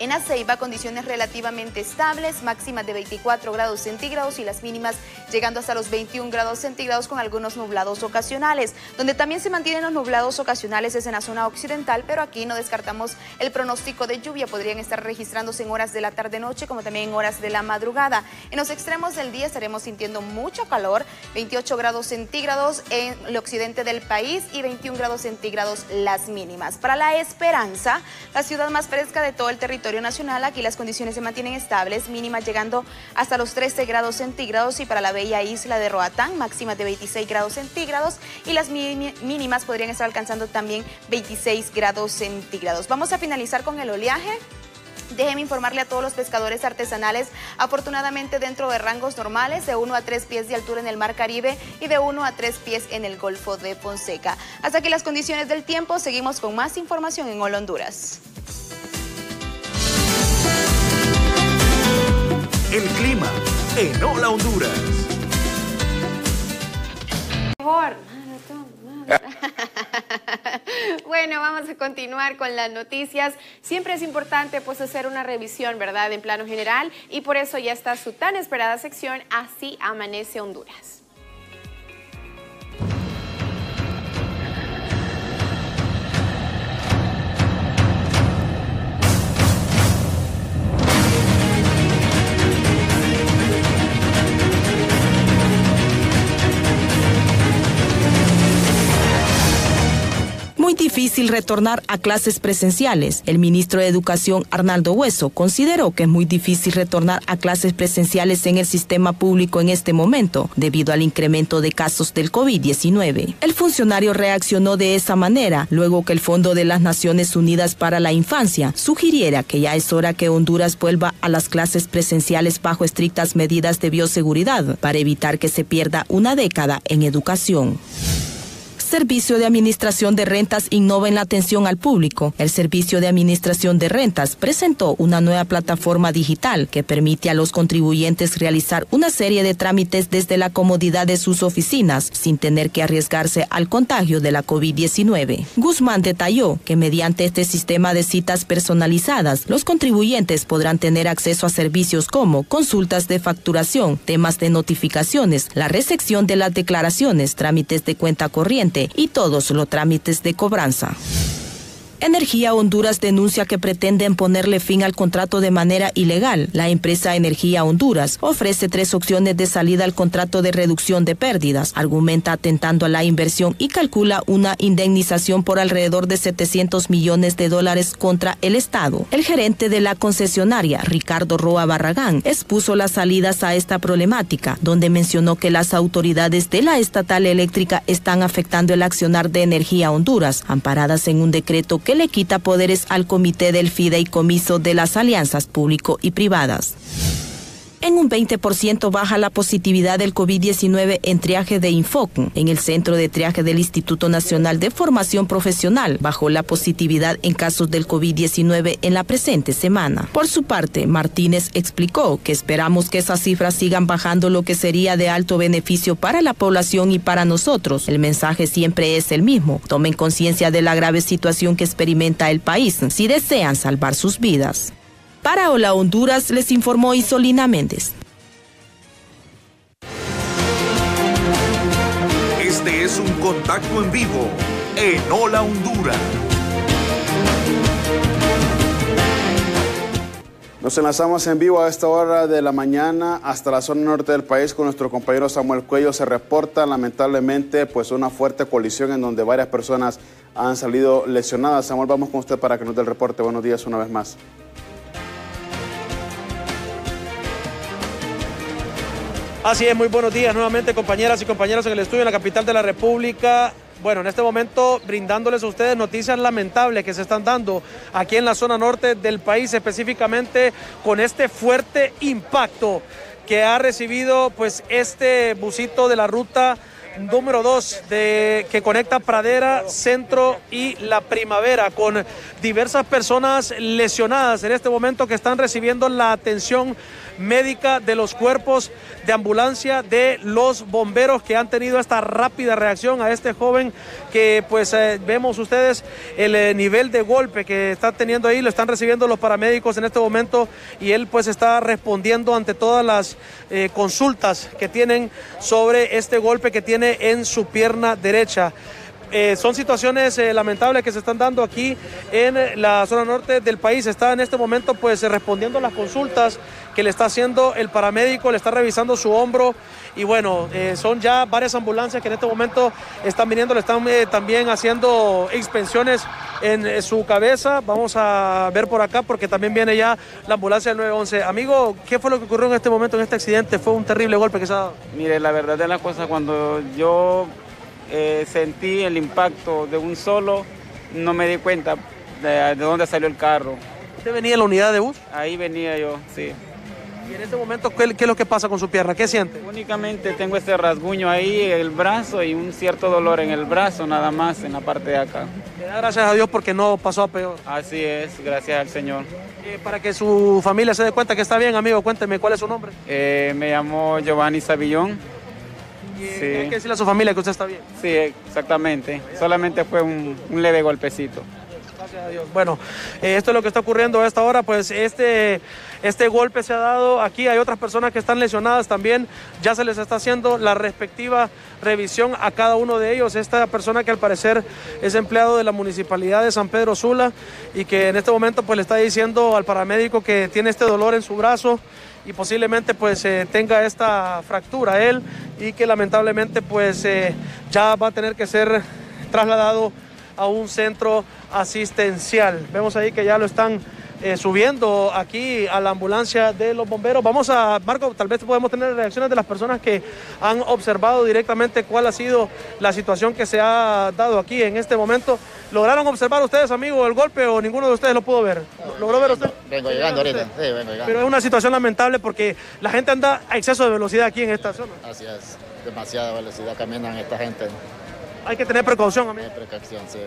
en La Ceiba, condiciones relativamente estables, máximas de 24 grados centígrados y las mínimas llegando hasta los 21 grados centígrados con algunos nublados ocasionales. Donde también se mantienen los nublados ocasionales es en la zona occidental, pero aquí no descartamos el pronóstico de lluvia. Podrían estar registrándose en horas de la tarde-noche como también en horas de la madrugada. En los extremos del día estaremos sintiendo mucho calor, 28 grados centígrados en el occidente del país y 21 grados centígrados las mínimas. Para La Esperanza, la ciudad más fresca de todo el territorio nacional, aquí las condiciones se mantienen estables, mínimas llegando hasta los 13 grados centígrados y para la bella isla de Roatán, máximas de 26 grados centígrados y las mínimas podrían estar alcanzando también 26 grados centígrados. Vamos a finalizar con el oleaje. Déjeme informarle a todos los pescadores artesanales, afortunadamente dentro de rangos normales, de 1 a 3 pies de altura en el Mar Caribe y de 1 a 3 pies en el Golfo de Fonseca. Hasta aquí las condiciones del tiempo, seguimos con más información en Hola Honduras. El clima en Hola Honduras. Mejor. Bueno, vamos a continuar con las noticias. Siempre es importante pues hacer una revisión, ¿verdad?, en plano general y por eso ya está su tan esperada sección Así Amanece Honduras. difícil retornar a clases presenciales. El ministro de Educación, Arnaldo Hueso, consideró que es muy difícil retornar a clases presenciales en el sistema público en este momento, debido al incremento de casos del COVID-19. El funcionario reaccionó de esa manera, luego que el Fondo de las Naciones Unidas para la Infancia sugiriera que ya es hora que Honduras vuelva a las clases presenciales bajo estrictas medidas de bioseguridad, para evitar que se pierda una década en educación. Servicio de Administración de Rentas innova en la atención al público. El Servicio de Administración de Rentas presentó una nueva plataforma digital que permite a los contribuyentes realizar una serie de trámites desde la comodidad de sus oficinas, sin tener que arriesgarse al contagio de la COVID-19. Guzmán detalló que mediante este sistema de citas personalizadas, los contribuyentes podrán tener acceso a servicios como consultas de facturación, temas de notificaciones, la recepción de las declaraciones, trámites de cuenta corriente y todos los trámites de cobranza. Energía Honduras denuncia que pretenden ponerle fin al contrato de manera ilegal. La empresa Energía Honduras ofrece 3 opciones de salida al contrato de reducción de pérdidas, argumenta atentando a la inversión y calcula una indemnización por alrededor de $700 millones contra el Estado. El gerente de la concesionaria, Ricardo Roa Barragán, expuso las salidas a esta problemática, donde mencionó que las autoridades de la estatal eléctrica están afectando el accionar de Energía Honduras, amparadas en un decreto que le quita poderes al Comité del Fideicomiso de las Alianzas Público y Privadas. En un 20% baja la positividad del COVID-19 en triaje de Infocun. En el centro de triaje del Instituto Nacional de Formación Profesional bajó la positividad en casos del COVID-19 en la presente semana. Por su parte, Martínez explicó que esperamos que esas cifras sigan bajando, lo que sería de alto beneficio para la población y para nosotros. El mensaje siempre es el mismo: tomen conciencia de la grave situación que experimenta el país si desean salvar sus vidas. Para Hola Honduras, les informó Isolina Méndez. Este es un contacto en vivo en Hola Honduras. Nos enlazamos en vivo a esta hora de la mañana hasta la zona norte del país con nuestro compañero Samuel Cuello. Se reporta lamentablemente pues una fuerte colisión en donde varias personas han salido lesionadas. Samuel, vamos con usted para que nos dé el reporte. Buenos días una vez más. Así es, muy buenos días nuevamente, compañeras y compañeros en el estudio en la capital de la República. Bueno, en este momento brindándoles a ustedes noticias lamentables que se están dando aquí en la zona norte del país, específicamente con este fuerte impacto que ha recibido pues este busito de la ruta número 2 que conecta Pradera, Centro y La Primavera, con diversas personas lesionadas en este momento que están recibiendo la atención médica de los cuerpos de ambulancia de los bomberos, que han tenido esta rápida reacción a este joven que pues vemos ustedes el nivel de golpe que está teniendo ahí. Lo están recibiendo los paramédicos en este momento y él pues está respondiendo ante todas las consultas que tienen sobre este golpe que tiene en su pierna derecha. Son situaciones lamentables que se están dando aquí en la zona norte del país. Está en este momento pues respondiendo a las consultas que le está haciendo el paramédico, le está revisando su hombro y bueno, son ya varias ambulancias que en este momento están viniendo, le están también haciendo inspecciones en su cabeza. Vamos a ver por acá porque también viene ya la ambulancia del 911. Amigo, ¿qué fue lo que ocurrió en este momento, en este accidente? Fue un terrible golpe que se ha dado. Mire, la verdad de la cosa, cuando yo sentí el impacto de un solo, no me di cuenta de dónde salió el carro. ¿Usted venía en la unidad de bus? Ahí venía yo, sí. ¿Y en este momento qué es lo que pasa con su pierna? ¿Qué siente? Únicamente tengo este rasguño ahí en el brazo y un cierto dolor en el brazo, nada más, en la parte de acá. Le da gracias a Dios porque no pasó a peor. Así es, gracias al Señor. Para que su familia se dé cuenta que está bien, amigo, cuénteme, ¿cuál es su nombre? Me llamo Giovanni Savillón. Sí. ¿Hay que decirle a su familia que usted está bien? Sí, exactamente. Solamente fue un leve golpecito. Gracias a Dios. Bueno, esto es lo que está ocurriendo a esta hora. Pues este golpe se ha dado aquí. Hay otras personas que están lesionadas también. Ya se les está haciendo la respectiva revisión a cada uno de ellos. Esta persona que al parecer es empleado de la municipalidad de San Pedro Sula y que en este momento pues le está diciendo al paramédico que tiene este dolor en su brazo y posiblemente pues tenga esta fractura él y que lamentablemente pues ya va a tener que ser trasladado a un centro asistencial. Vemos ahí que ya lo están subiendo aquí a la ambulancia de los bomberos. Vamos a, Marco, tal vez podemos tener reacciones de las personas que han observado directamente cuál ha sido la situación que se ha dado aquí en este momento. ¿Lograron observar ustedes, amigos, el golpe o ninguno de ustedes lo pudo ver? ¿Logró ver usted? Vengo llegando ahorita, sí, vengo llegando. Pero es una situación lamentable porque la gente anda a exceso de velocidad aquí en esta zona. Así es, demasiada velocidad caminan esta gente. Hay que tener precaución, amigo. Precaución, sí.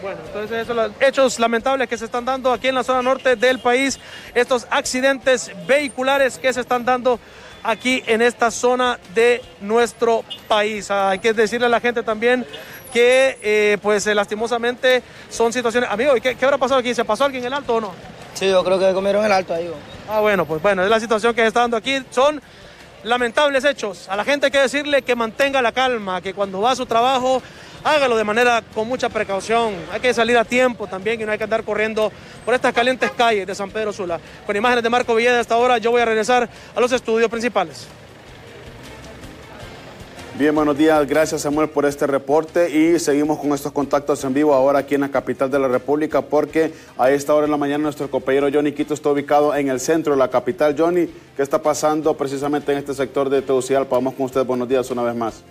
Bueno, entonces esos son los hechos lamentables que se están dando aquí en la zona norte del país, estos accidentes vehiculares que se están dando aquí en esta zona de nuestro país. Hay que decirle a la gente también que lastimosamente son situaciones... Amigo, ¿qué habrá pasado aquí? ¿Se pasó alguien en el alto o no? Sí, yo creo que comieron el alto ahí. Bueno, es la situación que se está dando aquí. Son lamentables hechos. A la gente hay que decirle que mantenga la calma, que cuando va a su trabajo hágalo de manera con mucha precaución. Hay que salir a tiempo también y no hay que andar corriendo por estas calientes calles de San Pedro Sula. Con imágenes de Marco Villeda hasta ahora, yo voy a regresar a los estudios principales. Bien, buenos días. Gracias, Samuel, por este reporte y seguimos con estos contactos en vivo ahora aquí en la capital de la República porque a esta hora de la mañana nuestro compañero Johnny Quito está ubicado en el centro de la capital. Johnny, ¿qué está pasando precisamente en este sector de Tegucigalpa? Vamos con usted. Buenos días una vez más.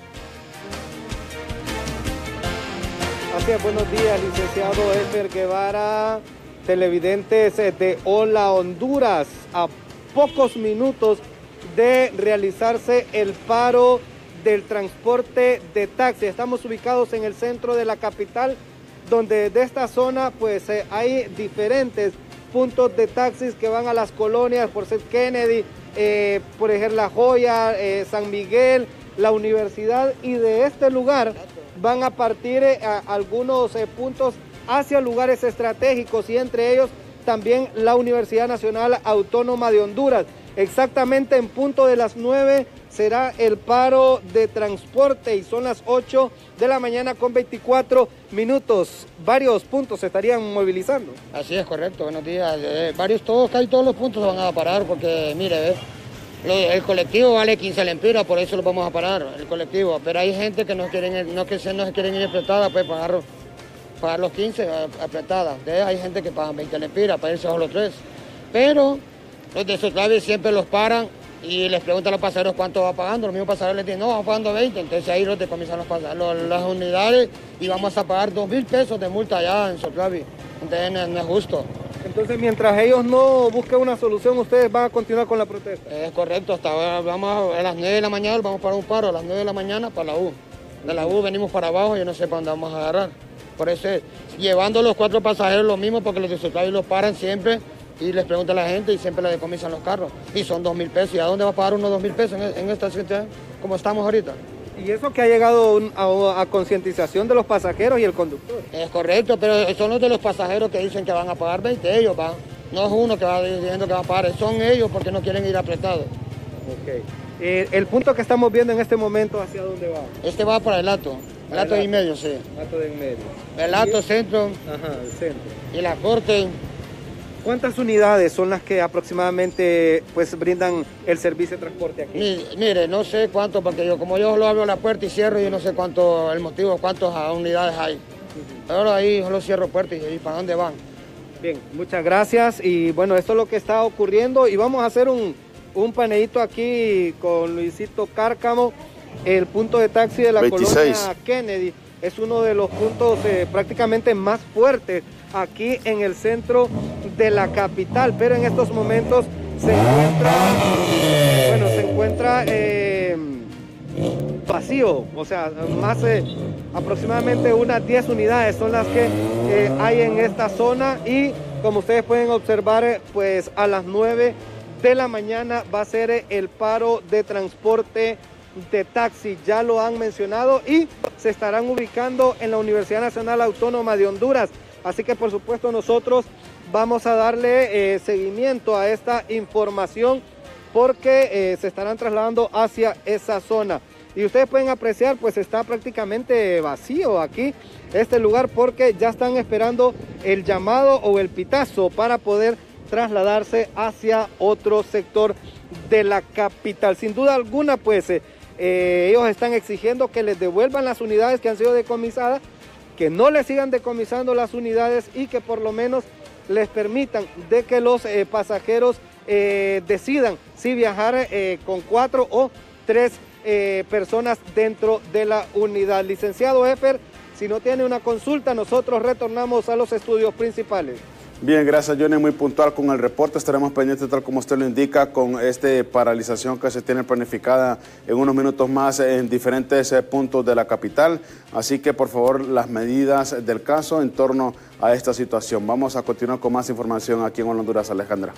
Así es, buenos días, licenciado Efer Guevara, televidentes de Hola Honduras. A pocos minutos de realizarse el paro del transporte de taxi. Estamos ubicados en el centro de la capital, donde de esta zona hay diferentes puntos de taxis que van a las colonias, por ser Kennedy, por ejemplo La Joya, San Miguel, la Universidad, y de este lugar van a partir algunos puntos hacia lugares estratégicos y entre ellos también la Universidad Nacional Autónoma de Honduras. Exactamente en punto de las 9 será el paro de transporte y son las 8 de la mañana con 24 minutos. Varios puntos se estarían movilizando. Así es, correcto, buenos días. Casi todos los puntos se van a parar porque, mire, el colectivo vale 15 lempiras, por eso lo vamos a parar, el colectivo. Pero hay gente que no se quieren ir apretada, pues pagar los 15 apretadas. Hay gente que pagan 20 lempiras para irse a los 3. Pero los de Soclavi siempre los paran y les preguntan a los pasajeros cuánto va pagando. Los mismos pasajeros les dicen, no, vamos pagando 20. Entonces ahí los decomisan las unidades y vamos a pagar 2,000 pesos de multa allá en Soclavi. Entonces no es justo. Entonces, mientras ellos no busquen una solución, ustedes van a continuar con la protesta. Es correcto, hasta ahora vamos a las 9 de la mañana, vamos para un paro, a las 9 de la mañana para la U. De la U venimos para abajo, yo no sé para dónde vamos a agarrar. Por eso llevando los 4 pasajeros lo mismo, porque los de Soclavi los paran siempre y les preguntan a la gente y siempre les decomisan los carros. Y son 2,000 pesos. ¿Y a dónde va a pagar unos 2,000 pesos en esta ciudad como estamos ahorita? Y eso que ha llegado a concientización de los pasajeros y el conductor. Es correcto, pero son los de los pasajeros que dicen que van a pagar 20, ellos van. No es uno que va diciendo que va a pagar, son ellos porque no quieren ir apretados. Ok. El punto que estamos viendo en este momento, ¿hacia dónde va? Este va para el Hato. El Hato de en medio, sí. Hato de en medio. El Hato, centro. Ajá, el centro. Y la corte. ¿Cuántas unidades son las que aproximadamente brindan el servicio de transporte aquí? Mire, no sé cuánto, porque como yo lo abro la puerta y cierro, yo no sé cuántas unidades hay. Ahora ahí yo lo cierro puertas y ¿para dónde van? Bien, muchas gracias. Y bueno, esto es lo que está ocurriendo y vamos a hacer un paneíto aquí con Luisito Cárcamo. El punto de taxi de la 26. Colonia Kennedy es uno de los puntos prácticamente más fuertes aquí en el centro de la capital, pero en estos momentos se encuentra vacío, o sea, más aproximadamente unas 10 unidades son las que hay en esta zona y como ustedes pueden observar, pues a las 9 de la mañana va a ser el paro de transporte de taxi, ya lo han mencionado, y se estarán ubicando en la Universidad Nacional Autónoma de Honduras. Así que por supuesto nosotros vamos a darle seguimiento a esta información porque se estarán trasladando hacia esa zona. Y ustedes pueden apreciar, pues está prácticamente vacío aquí este lugar porque ya están esperando el llamado o el pitazo para poder trasladarse hacia otro sector de la capital. Sin duda alguna, pues ellos están exigiendo que les devuelvan las unidades que han sido decomisadas, que no les sigan decomisando las unidades y que por lo menos les permitan de que los pasajeros decidan si viajar con 4 o 3 personas dentro de la unidad. Licenciado Efer, si no tiene una consulta, nosotros retornamos a los estudios principales. Bien, gracias Johnny, muy puntual con el reporte. Estaremos pendientes tal como usted lo indica con esta paralización que se tiene planificada en unos minutos más en diferentes puntos de la capital. Así que por favor las medidas del caso en torno a esta situación. Vamos a continuar con más información aquí en Honduras, Alejandra.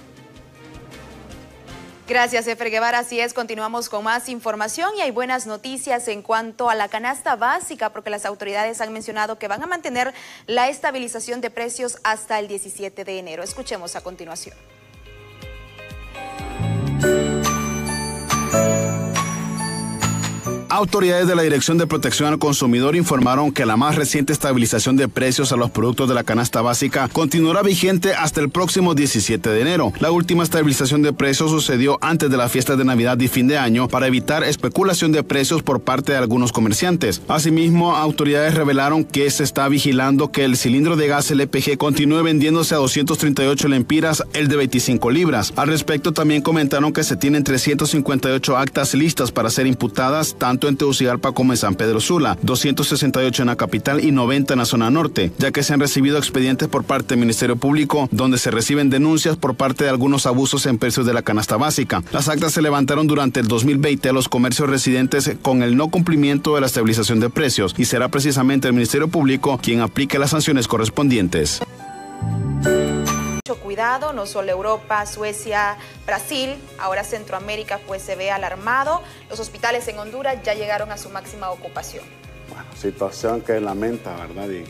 Gracias, Efer Guevara. Así es, continuamos con más información y hay buenas noticias en cuanto a la canasta básica porque las autoridades han mencionado que van a mantener la estabilización de precios hasta el 17 de enero. Escuchemos a continuación. Autoridades de la Dirección de Protección al Consumidor informaron que la más reciente estabilización de precios a los productos de la canasta básica continuará vigente hasta el próximo 17 de enero. La última estabilización de precios sucedió antes de las fiestas de Navidad y fin de año para evitar especulación de precios por parte de algunos comerciantes. Asimismo, autoridades revelaron que se está vigilando que el cilindro de gas LPG continúe vendiéndose a 238 lempiras, el de 25 libras. Al respecto, también comentaron que se tienen 358 actas listas para ser imputadas, tanto en Tegucigalpa como en San Pedro Sula, 268 en la capital y 90 en la zona norte, ya que se han recibido expedientes por parte del Ministerio Público donde se reciben denuncias por parte de algunos abusos en precios de la canasta básica. Las actas se levantaron durante el 2020 a los comercios residentes con el no cumplimiento de la estabilización de precios y será precisamente el Ministerio Público quien aplique las sanciones correspondientes. Mucho cuidado, no solo Europa, Suecia, Brasil, ahora Centroamérica pues se ve alarmado. Los hospitales en Honduras ya llegaron a su máxima ocupación. Bueno, situación que lamenta, ¿verdad? Y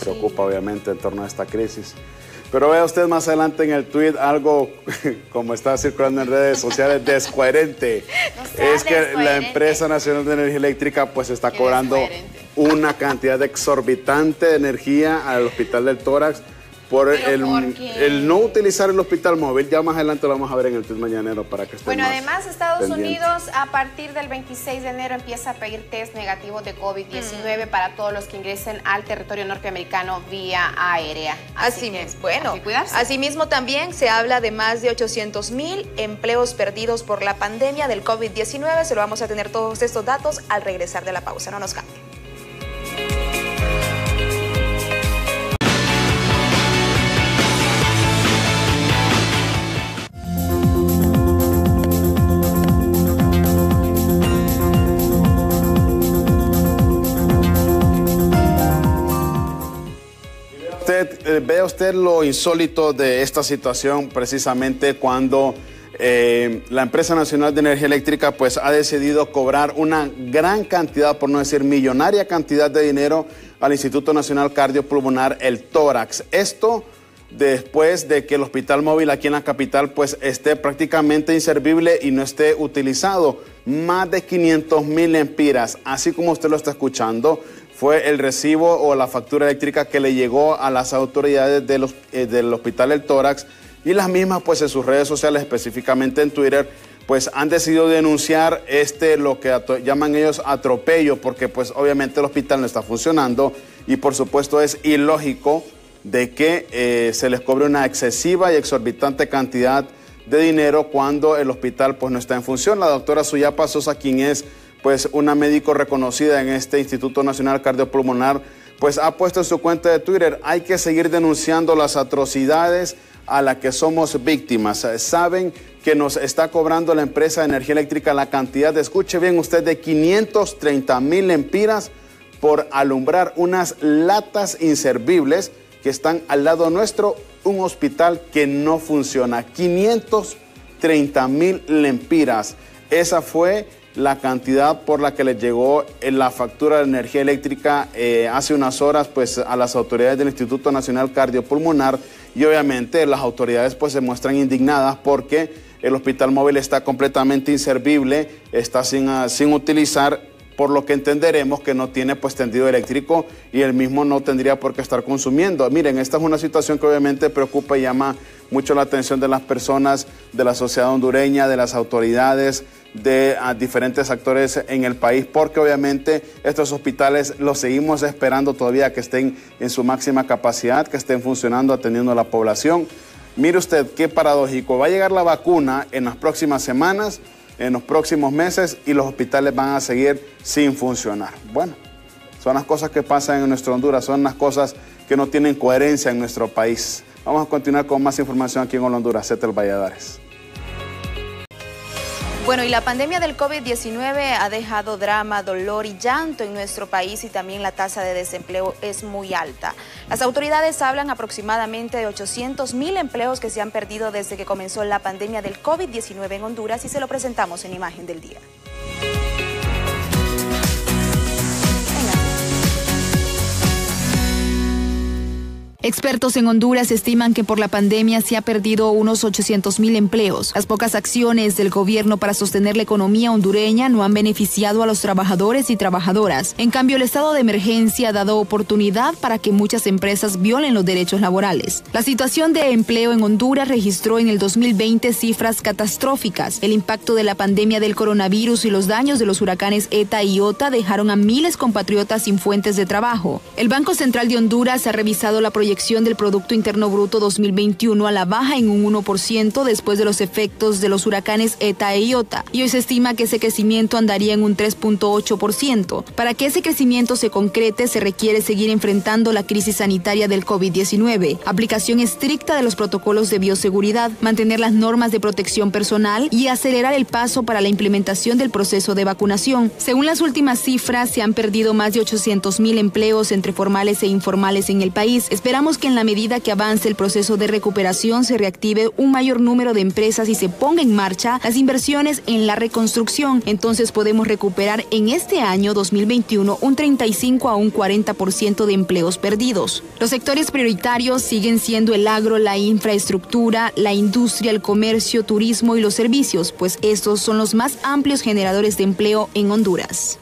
preocupa obviamente en torno a esta crisis. Pero vea usted más adelante en el tuit algo, como está circulando en redes sociales, descoherente. Es que la Empresa Nacional de Energía Eléctrica pues está cobrando una cantidad exorbitante de energía al Hospital del Tórax por el no utilizar el hospital móvil. Ya más adelante lo vamos a ver en el tuit mañanero para que estén Bueno, más además Estados pendientes. Unidos a partir del 26 de enero empieza a pedir test negativos de COVID-19 para todos los que ingresen al territorio norteamericano vía aérea. Así es, bueno. Asimismo también se habla de más de 800,000 empleos perdidos por la pandemia del COVID-19. Se lo vamos a tener todos estos datos al regresar de la pausa. No nos cambien. Vea usted lo insólito de esta situación precisamente cuando la Empresa Nacional de Energía Eléctrica pues ha decidido cobrar una gran cantidad, por no decir millonaria cantidad de dinero al Instituto Nacional Cardiopulmonar, el Tórax. Esto después de que el hospital móvil aquí en la capital pues esté prácticamente inservible y no esté utilizado. Más de 500,000 lempiras, así como usted lo está escuchando, fue el recibo o la factura eléctrica que le llegó a las autoridades del Hospital del Tórax, y las mismas pues en sus redes sociales, específicamente en Twitter, pues han decidido denunciar lo que llaman ellos atropello, porque pues obviamente el hospital no está funcionando y por supuesto es ilógico de que se les cobre una excesiva y exorbitante cantidad de dinero cuando el hospital pues no está en función. La doctora Suyapa Sosa, quien es pues una médico reconocida en este Instituto Nacional Cardiopulmonar, pues ha puesto en su cuenta de Twitter: hay que seguir denunciando las atrocidades a las que somos víctimas. Saben que nos está cobrando la empresa de energía eléctrica la cantidad, escuche bien usted, de 530,000 lempiras por alumbrar unas latas inservibles que están al lado nuestro, un hospital que no funciona. 530,000 lempiras. Esa fue la cantidad por la que les llegó la factura de energía eléctrica hace unas horas pues a las autoridades del Instituto Nacional Cardiopulmonar, y obviamente las autoridades pues se muestran indignadas porque el hospital móvil está completamente inservible, está sin utilizar, por lo que entenderemos que no tiene pues tendido eléctrico y el mismo no tendría por qué estar consumiendo. Miren, esta es una situación que obviamente preocupa y llama mucho la atención de las personas, de la sociedad hondureña, de las autoridades, de diferentes actores en el país, porque obviamente estos hospitales los seguimos esperando todavía que estén en su máxima capacidad, que estén funcionando, atendiendo a la población. Mire usted qué paradójico, va a llegar la vacuna en las próximas semanas, en los próximos meses, y los hospitales van a seguir sin funcionar. Bueno, son las cosas que pasan en nuestra Honduras, son las cosas que no tienen coherencia en nuestro país. Vamos a continuar con más información aquí en Honduras. Setel Valladares. Bueno, y la pandemia del COVID-19 ha dejado drama, dolor y llanto en nuestro país, y también la tasa de desempleo es muy alta. Las autoridades hablan aproximadamente de 800,000 empleos que se han perdido desde que comenzó la pandemia del COVID-19 en Honduras, y se lo presentamos en Imagen del Día. Expertos en Honduras estiman que por la pandemia se ha perdido unos 800,000 empleos. Las pocas acciones del gobierno para sostener la economía hondureña no han beneficiado a los trabajadores y trabajadoras. En cambio, el estado de emergencia ha dado oportunidad para que muchas empresas violen los derechos laborales. La situación de empleo en Honduras registró en el 2020 cifras catastróficas. El impacto de la pandemia del coronavirus y los daños de los huracanes ETA y OTA dejaron a miles de compatriotas sin fuentes de trabajo. El Banco Central de Honduras ha revisado la proyección del Producto Interno Bruto 2021 a la baja en un 1% después de los efectos de los huracanes ETA e IOTA, y hoy se estima que ese crecimiento andaría en un 3.8%. Para que ese crecimiento se concrete, se requiere seguir enfrentando la crisis sanitaria del COVID-19, aplicación estricta de los protocolos de bioseguridad, mantener las normas de protección personal y acelerar el paso para la implementación del proceso de vacunación. Según las últimas cifras, se han perdido más de 800,000 empleos entre formales e informales en el país. Esperamos que en la medida que avance el proceso de recuperación se reactive un mayor número de empresas y se ponga en marcha las inversiones en la reconstrucción. Entonces podemos recuperar en este año 2021 un 35 a un 40% de empleos perdidos. Los sectores prioritarios siguen siendo el agro, la infraestructura, la industria, el comercio, turismo y los servicios, pues estos son los más amplios generadores de empleo en Honduras.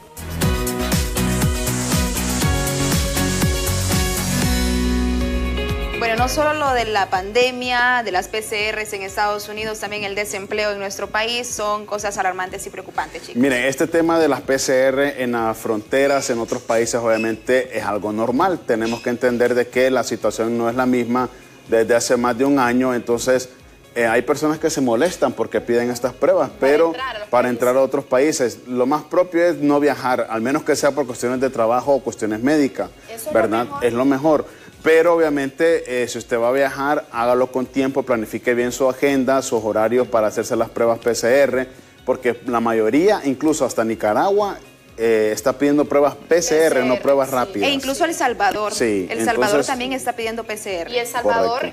Bueno, no solo lo de la pandemia, de las PCRs en Estados Unidos, también el desempleo en nuestro país son cosas alarmantes y preocupantes, chicos. Miren, este tema de las PCR en las fronteras, en otros países, obviamente es algo normal. Tenemos que entender de que la situación no es la misma desde hace más de un año, entonces hay personas que se molestan porque piden estas pruebas, pero para entrar a otros países, lo más propio es no viajar, al menos que sea por cuestiones de trabajo o cuestiones médicas, ¿verdad? Es lo mejor. Pero obviamente si usted va a viajar, hágalo con tiempo, planifique bien su agenda, sus horarios para hacerse las pruebas PCR, porque la mayoría, incluso hasta Nicaragua, está pidiendo pruebas PCR, no pruebas rápidas. E incluso El Salvador. Sí, El Salvador también está pidiendo PCR. Y El Salvador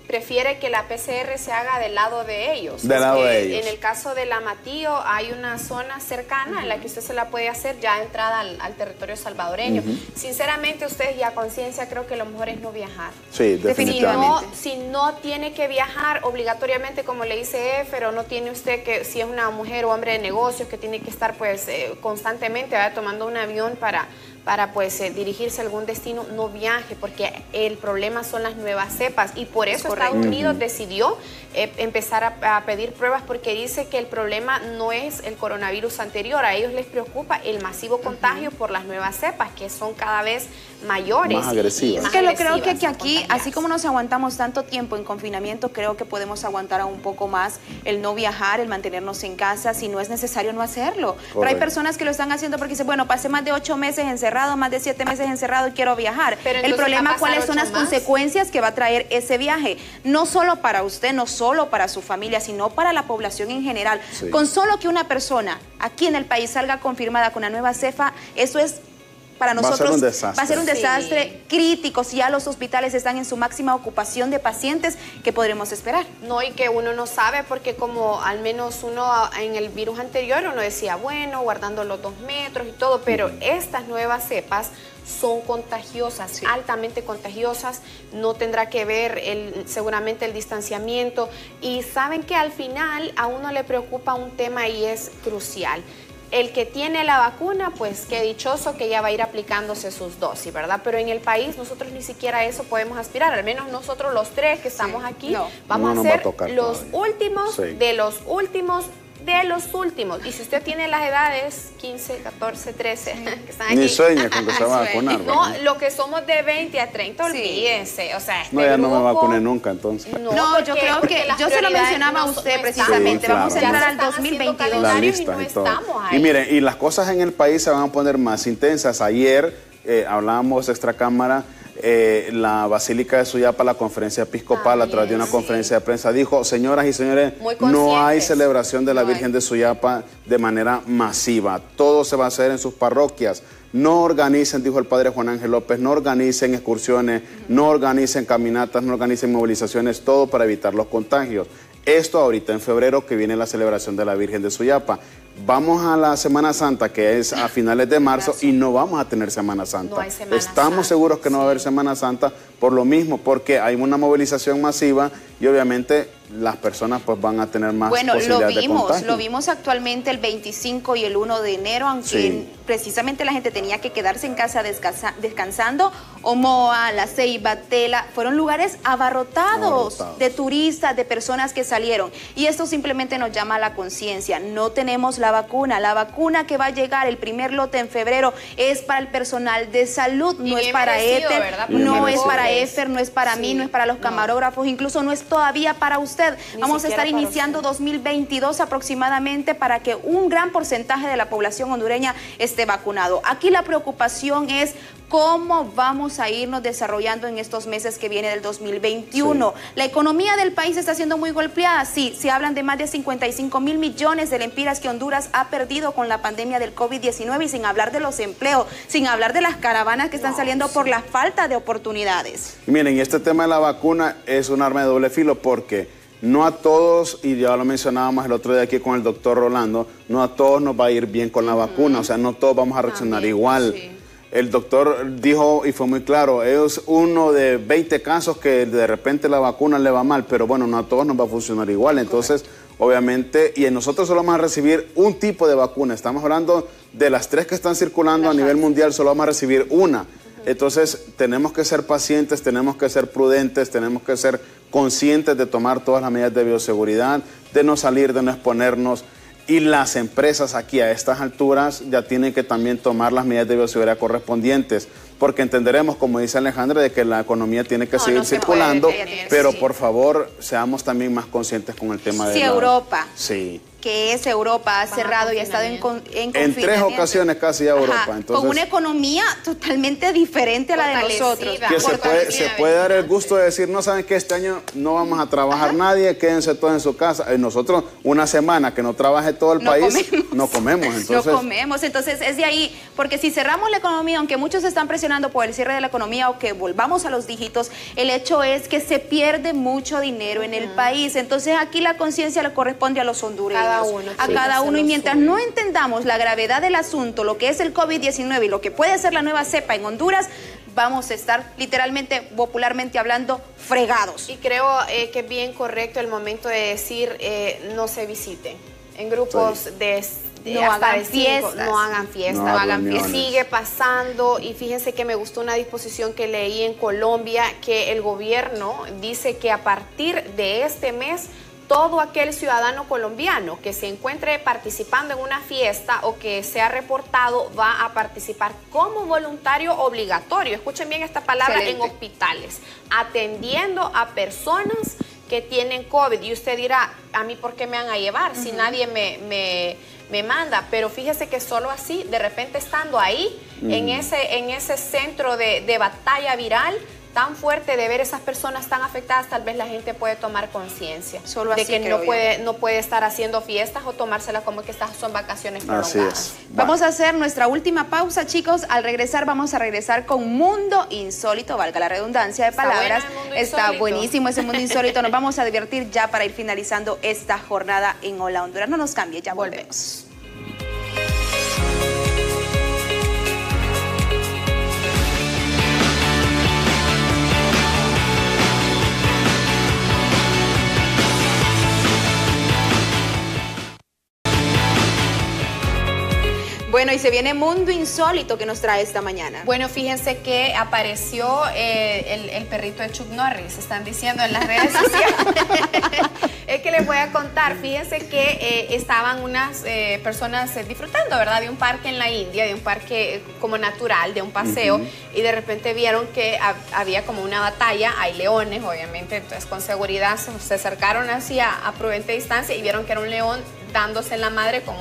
prefiere que la PCR se haga del lado de ellos. Del lado de ellos. En el caso del Amatillo hay una zona cercana en la que usted se la puede hacer ya entrada al territorio salvadoreño. Sinceramente, ustedes ya a conciencia creo que lo mejor es no viajar. Sí, definitivamente. Si no tiene que viajar obligatoriamente, como le dice Éfer, o no tiene usted que, si es una mujer o hombre de negocios, que tiene que estar pues constantemente tomando un avión para pues dirigirse a algún destino, no viaje, porque el problema son las nuevas cepas, y por eso Estados Unidos decidió empezar a pedir pruebas, porque dice que el problema no es el coronavirus anterior, a ellos les preocupa el masivo contagio por las nuevas cepas, que son cada vez mayores. Más agresivas. Es que lo creo que aquí, así como nos aguantamos tanto tiempo en confinamiento, creo que podemos aguantar un poco más el no viajar, el mantenernos en casa, si no es necesario no hacerlo. Correcto. Pero hay personas que lo están haciendo porque dicen, bueno, pasé más de 8 meses encerrado, más de 7 meses encerrado y quiero viajar. Pero el problema, ¿cuáles son las consecuencias que va a traer ese viaje? No solo para usted, no solo para su familia, sino para la población en general. Sí. Con solo que una persona aquí en el país salga confirmada con una nueva cepa, eso es para nosotros va a ser un desastre crítico. Si ya los hospitales están en su máxima ocupación de pacientes, ¿qué podremos esperar? No, y que uno no sabe, porque como al menos uno en el virus anterior uno decía, bueno, guardando los 2 metros y todo, pero estas nuevas cepas son contagiosas, altamente contagiosas, no tendrá que ver seguramente el distanciamiento, y saben que al final a uno le preocupa un tema y es crucial. El que tiene la vacuna, pues qué dichoso que ya va a ir aplicándose sus dosis, ¿verdad? Pero en el país nosotros ni siquiera eso podemos aspirar, al menos nosotros los 3 que estamos aquí, vamos a ser los últimos de los últimos de los últimos. Y si usted tiene las edades 15, 14, 13, que están aquí. Ni sueña con que se va a vacunar. No, lo que somos de 20 a 30, olvídense. O sea, no, ya no me vacuné nunca, entonces. No, yo creo que yo se lo mencionaba a usted precisamente. Vamos a entrar al 2022. La lista y todo. Y miren, y las cosas en el país se van a poner más intensas. Ayer hablábamos extracámara. La Basílica de Suyapa, la conferencia episcopal, a través de una conferencia de prensa, dijo: señoras y señores, no hay celebración de la Virgen de Suyapa de manera masiva. Todo se va a hacer en sus parroquias. No organicen, dijo el padre Juan Ángel López, no organicen excursiones, no organicen caminatas, no organicen movilizaciones, todo para evitar los contagios. Esto ahorita en febrero, que viene la celebración de la Virgen de Suyapa. Vamos a la Semana Santa, que es a finales de marzo, y no vamos a tener Semana Santa. No hay Semana Estamos seguros que no va a haber Semana Santa por lo mismo, porque hay una movilización masiva y obviamente las personas pues van a tener más posibilidades de contagio. Lo vimos actualmente el 25 y el 1 de enero, aunque precisamente la gente tenía que quedarse en casa descansando. Omoa, La Ceiba, Tela, fueron lugares abarrotados de turistas, de personas que salieron. Y esto simplemente nos llama a la conciencia. No tenemos la vacuna. La vacuna que va a llegar, el primer lote en febrero, es para el personal de salud, no es para ETER, no es para EFER, no es para mí, no es para los camarógrafos, incluso no es todavía para usted. Vamos a estar iniciando 2022 aproximadamente para que un gran porcentaje de la población hondureña esté vacunado. Aquí la preocupación es cómo vamos a irnos desarrollando en estos meses que viene del 2021. La economía del país está siendo muy golpeada. Sí, se hablan de más de 55 mil millones de lempiras que Honduras ha perdido con la pandemia del COVID-19 y sin hablar de los empleos, sin hablar de las caravanas que están saliendo por la falta de oportunidades. Miren, y este tema de la vacuna es un arma de doble filo porque no a todos, y ya lo mencionábamos el otro día aquí con el doctor Rolando, no a todos nos va a ir bien con la vacuna, o sea, no todos vamos a reaccionar igual. El doctor dijo, y fue muy claro, es uno de 20 casos que de repente la vacuna le va mal, pero bueno, no a todos nos va a funcionar igual. Entonces, obviamente, y nosotros solo vamos a recibir un tipo de vacuna. Estamos hablando de las 3 que están circulando a nivel mundial, solo vamos a recibir una. Entonces, tenemos que ser pacientes, tenemos que ser prudentes, tenemos que ser conscientes de tomar todas las medidas de bioseguridad, de no salir, de no exponernos. Y las empresas aquí a estas alturas ya tienen que también tomar las medidas de bioseguridad correspondientes, porque entenderemos, como dice Alejandra, de que la economía tiene que seguir circulando, pero por favor seamos también más conscientes con el tema de Europa. Sí. Que es Europa, ha cerrado y ha estado en confinamiento. En 3 ocasiones casi a Europa. Entonces, con una economía totalmente diferente a la de nosotros. Que se puede dar el gusto de decir, no saben que este año no vamos a trabajar nadie, quédense todos en su casa. Y nosotros, una semana que no trabaje todo el país, no comemos. Entonces, no comemos. Entonces es de ahí, porque si cerramos la economía, aunque muchos están presionando por el cierre de la economía o que volvamos a los dígitos, el hecho es que se pierde mucho dinero en el país. Entonces aquí la conciencia le corresponde a los hondureños. A cada uno, y mientras no entendamos la gravedad del asunto, lo que es el COVID-19 y lo que puede ser la nueva cepa en Honduras, vamos a estar literalmente, popularmente hablando, fregados. Y creo que es bien correcto el momento de decir no se visiten en grupos no hagan fiestas. No hagan fiestas. Sigue pasando, y fíjense que me gustó una disposición que leí en Colombia, que el gobierno dice que a partir de este mes todo aquel ciudadano colombiano que se encuentre participando en una fiesta o que sea reportado va a participar como voluntario obligatorio. Escuchen bien esta palabra, en hospitales, atendiendo a personas que tienen COVID. Y usted dirá, ¿a mí por qué me van a llevar si nadie me manda? Pero fíjese que solo así, de repente estando ahí, en ese centro de batalla viral, tan fuerte de ver esas personas tan afectadas, tal vez la gente puede tomar conciencia de que no puede estar haciendo fiestas o tomársela como que estas son vacaciones prolongadas. Vamos a hacer nuestra última pausa, chicos. Al regresar vamos a regresar con Mundo Insólito, valga la redundancia de palabras. Está buenísimo ese Mundo Insólito. Nos vamos a divertir ya para ir finalizando esta jornada en Hola Honduras. No nos cambie, ya volvemos. Bueno, y se viene Mundo Insólito que nos trae esta mañana. Bueno, fíjense que apareció el perrito de Chuck Norris, están diciendo en las redes sociales. Es que les voy a contar, fíjense que estaban unas personas disfrutando, ¿verdad? De un parque en la India, de un parque como natural, de un paseo, y de repente vieron que había como una batalla, hay leones, obviamente, entonces con seguridad se acercaron así a prudente distancia y vieron que era un león dándose en la madre con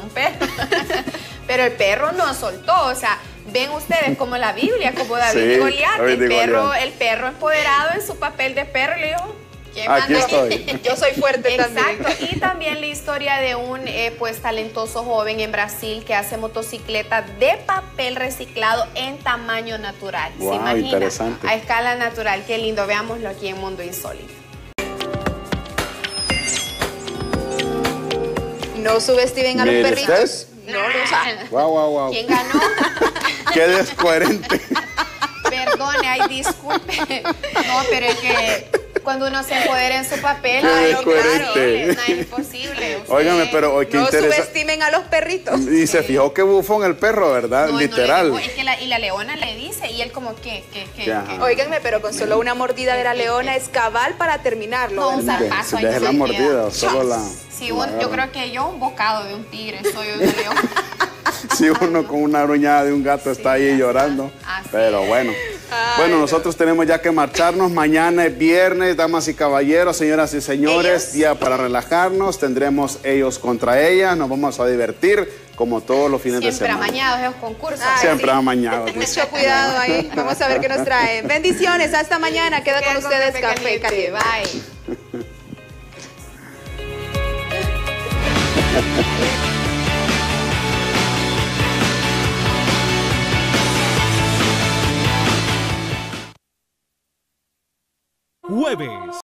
un perro. Pero el perro no soltó, o sea, ven ustedes como la Biblia, como David y Goliat, el perro empoderado en su papel de perro le dijo, ¿quién aquí manda estoy. Yo soy fuerte también. Exacto, y también la historia de un pues talentoso joven en Brasil que hace motocicleta de papel reciclado en tamaño natural. Wow, ¿se imagina? interesante. A escala natural, qué lindo, veámoslo aquí en Mundo Insólito. No subestimen a los perritos. No, Wow. ¿Quién ganó? Qué descoherente. Perdone, ay, disculpe. No, pero es que cuando uno se empodera en su papel, es imposible. Óigame, pero qué no interesante. subestimen a los perritos. Y se fijó que bufón el perro, ¿verdad? No, literal. No, es que la leona le dice, y él como, ¿qué? Óiganme, pero con solo una mordida de la leona es cabal para terminarlo. No, un zarpazo. Deje la mordida, o solo la... Sí, yo creo que yo un bocado de un tigre soy un león. Si uno con una gruñada de un gato está ahí llorando. Pero bueno. Bueno, nosotros tenemos ya que marcharnos. Mañana es viernes, damas y caballeros, señoras y señores. Día para relajarnos. Tendremos ellos contra ellas. Nos vamos a divertir como todos los fines de semana. Siempre amañados esos concursos. Siempre amañados. Mucho cuidado ahí. Vamos a ver qué nos traen. Bendiciones. Hasta mañana. Queda con ustedes Café Caliente. Bye. Jueves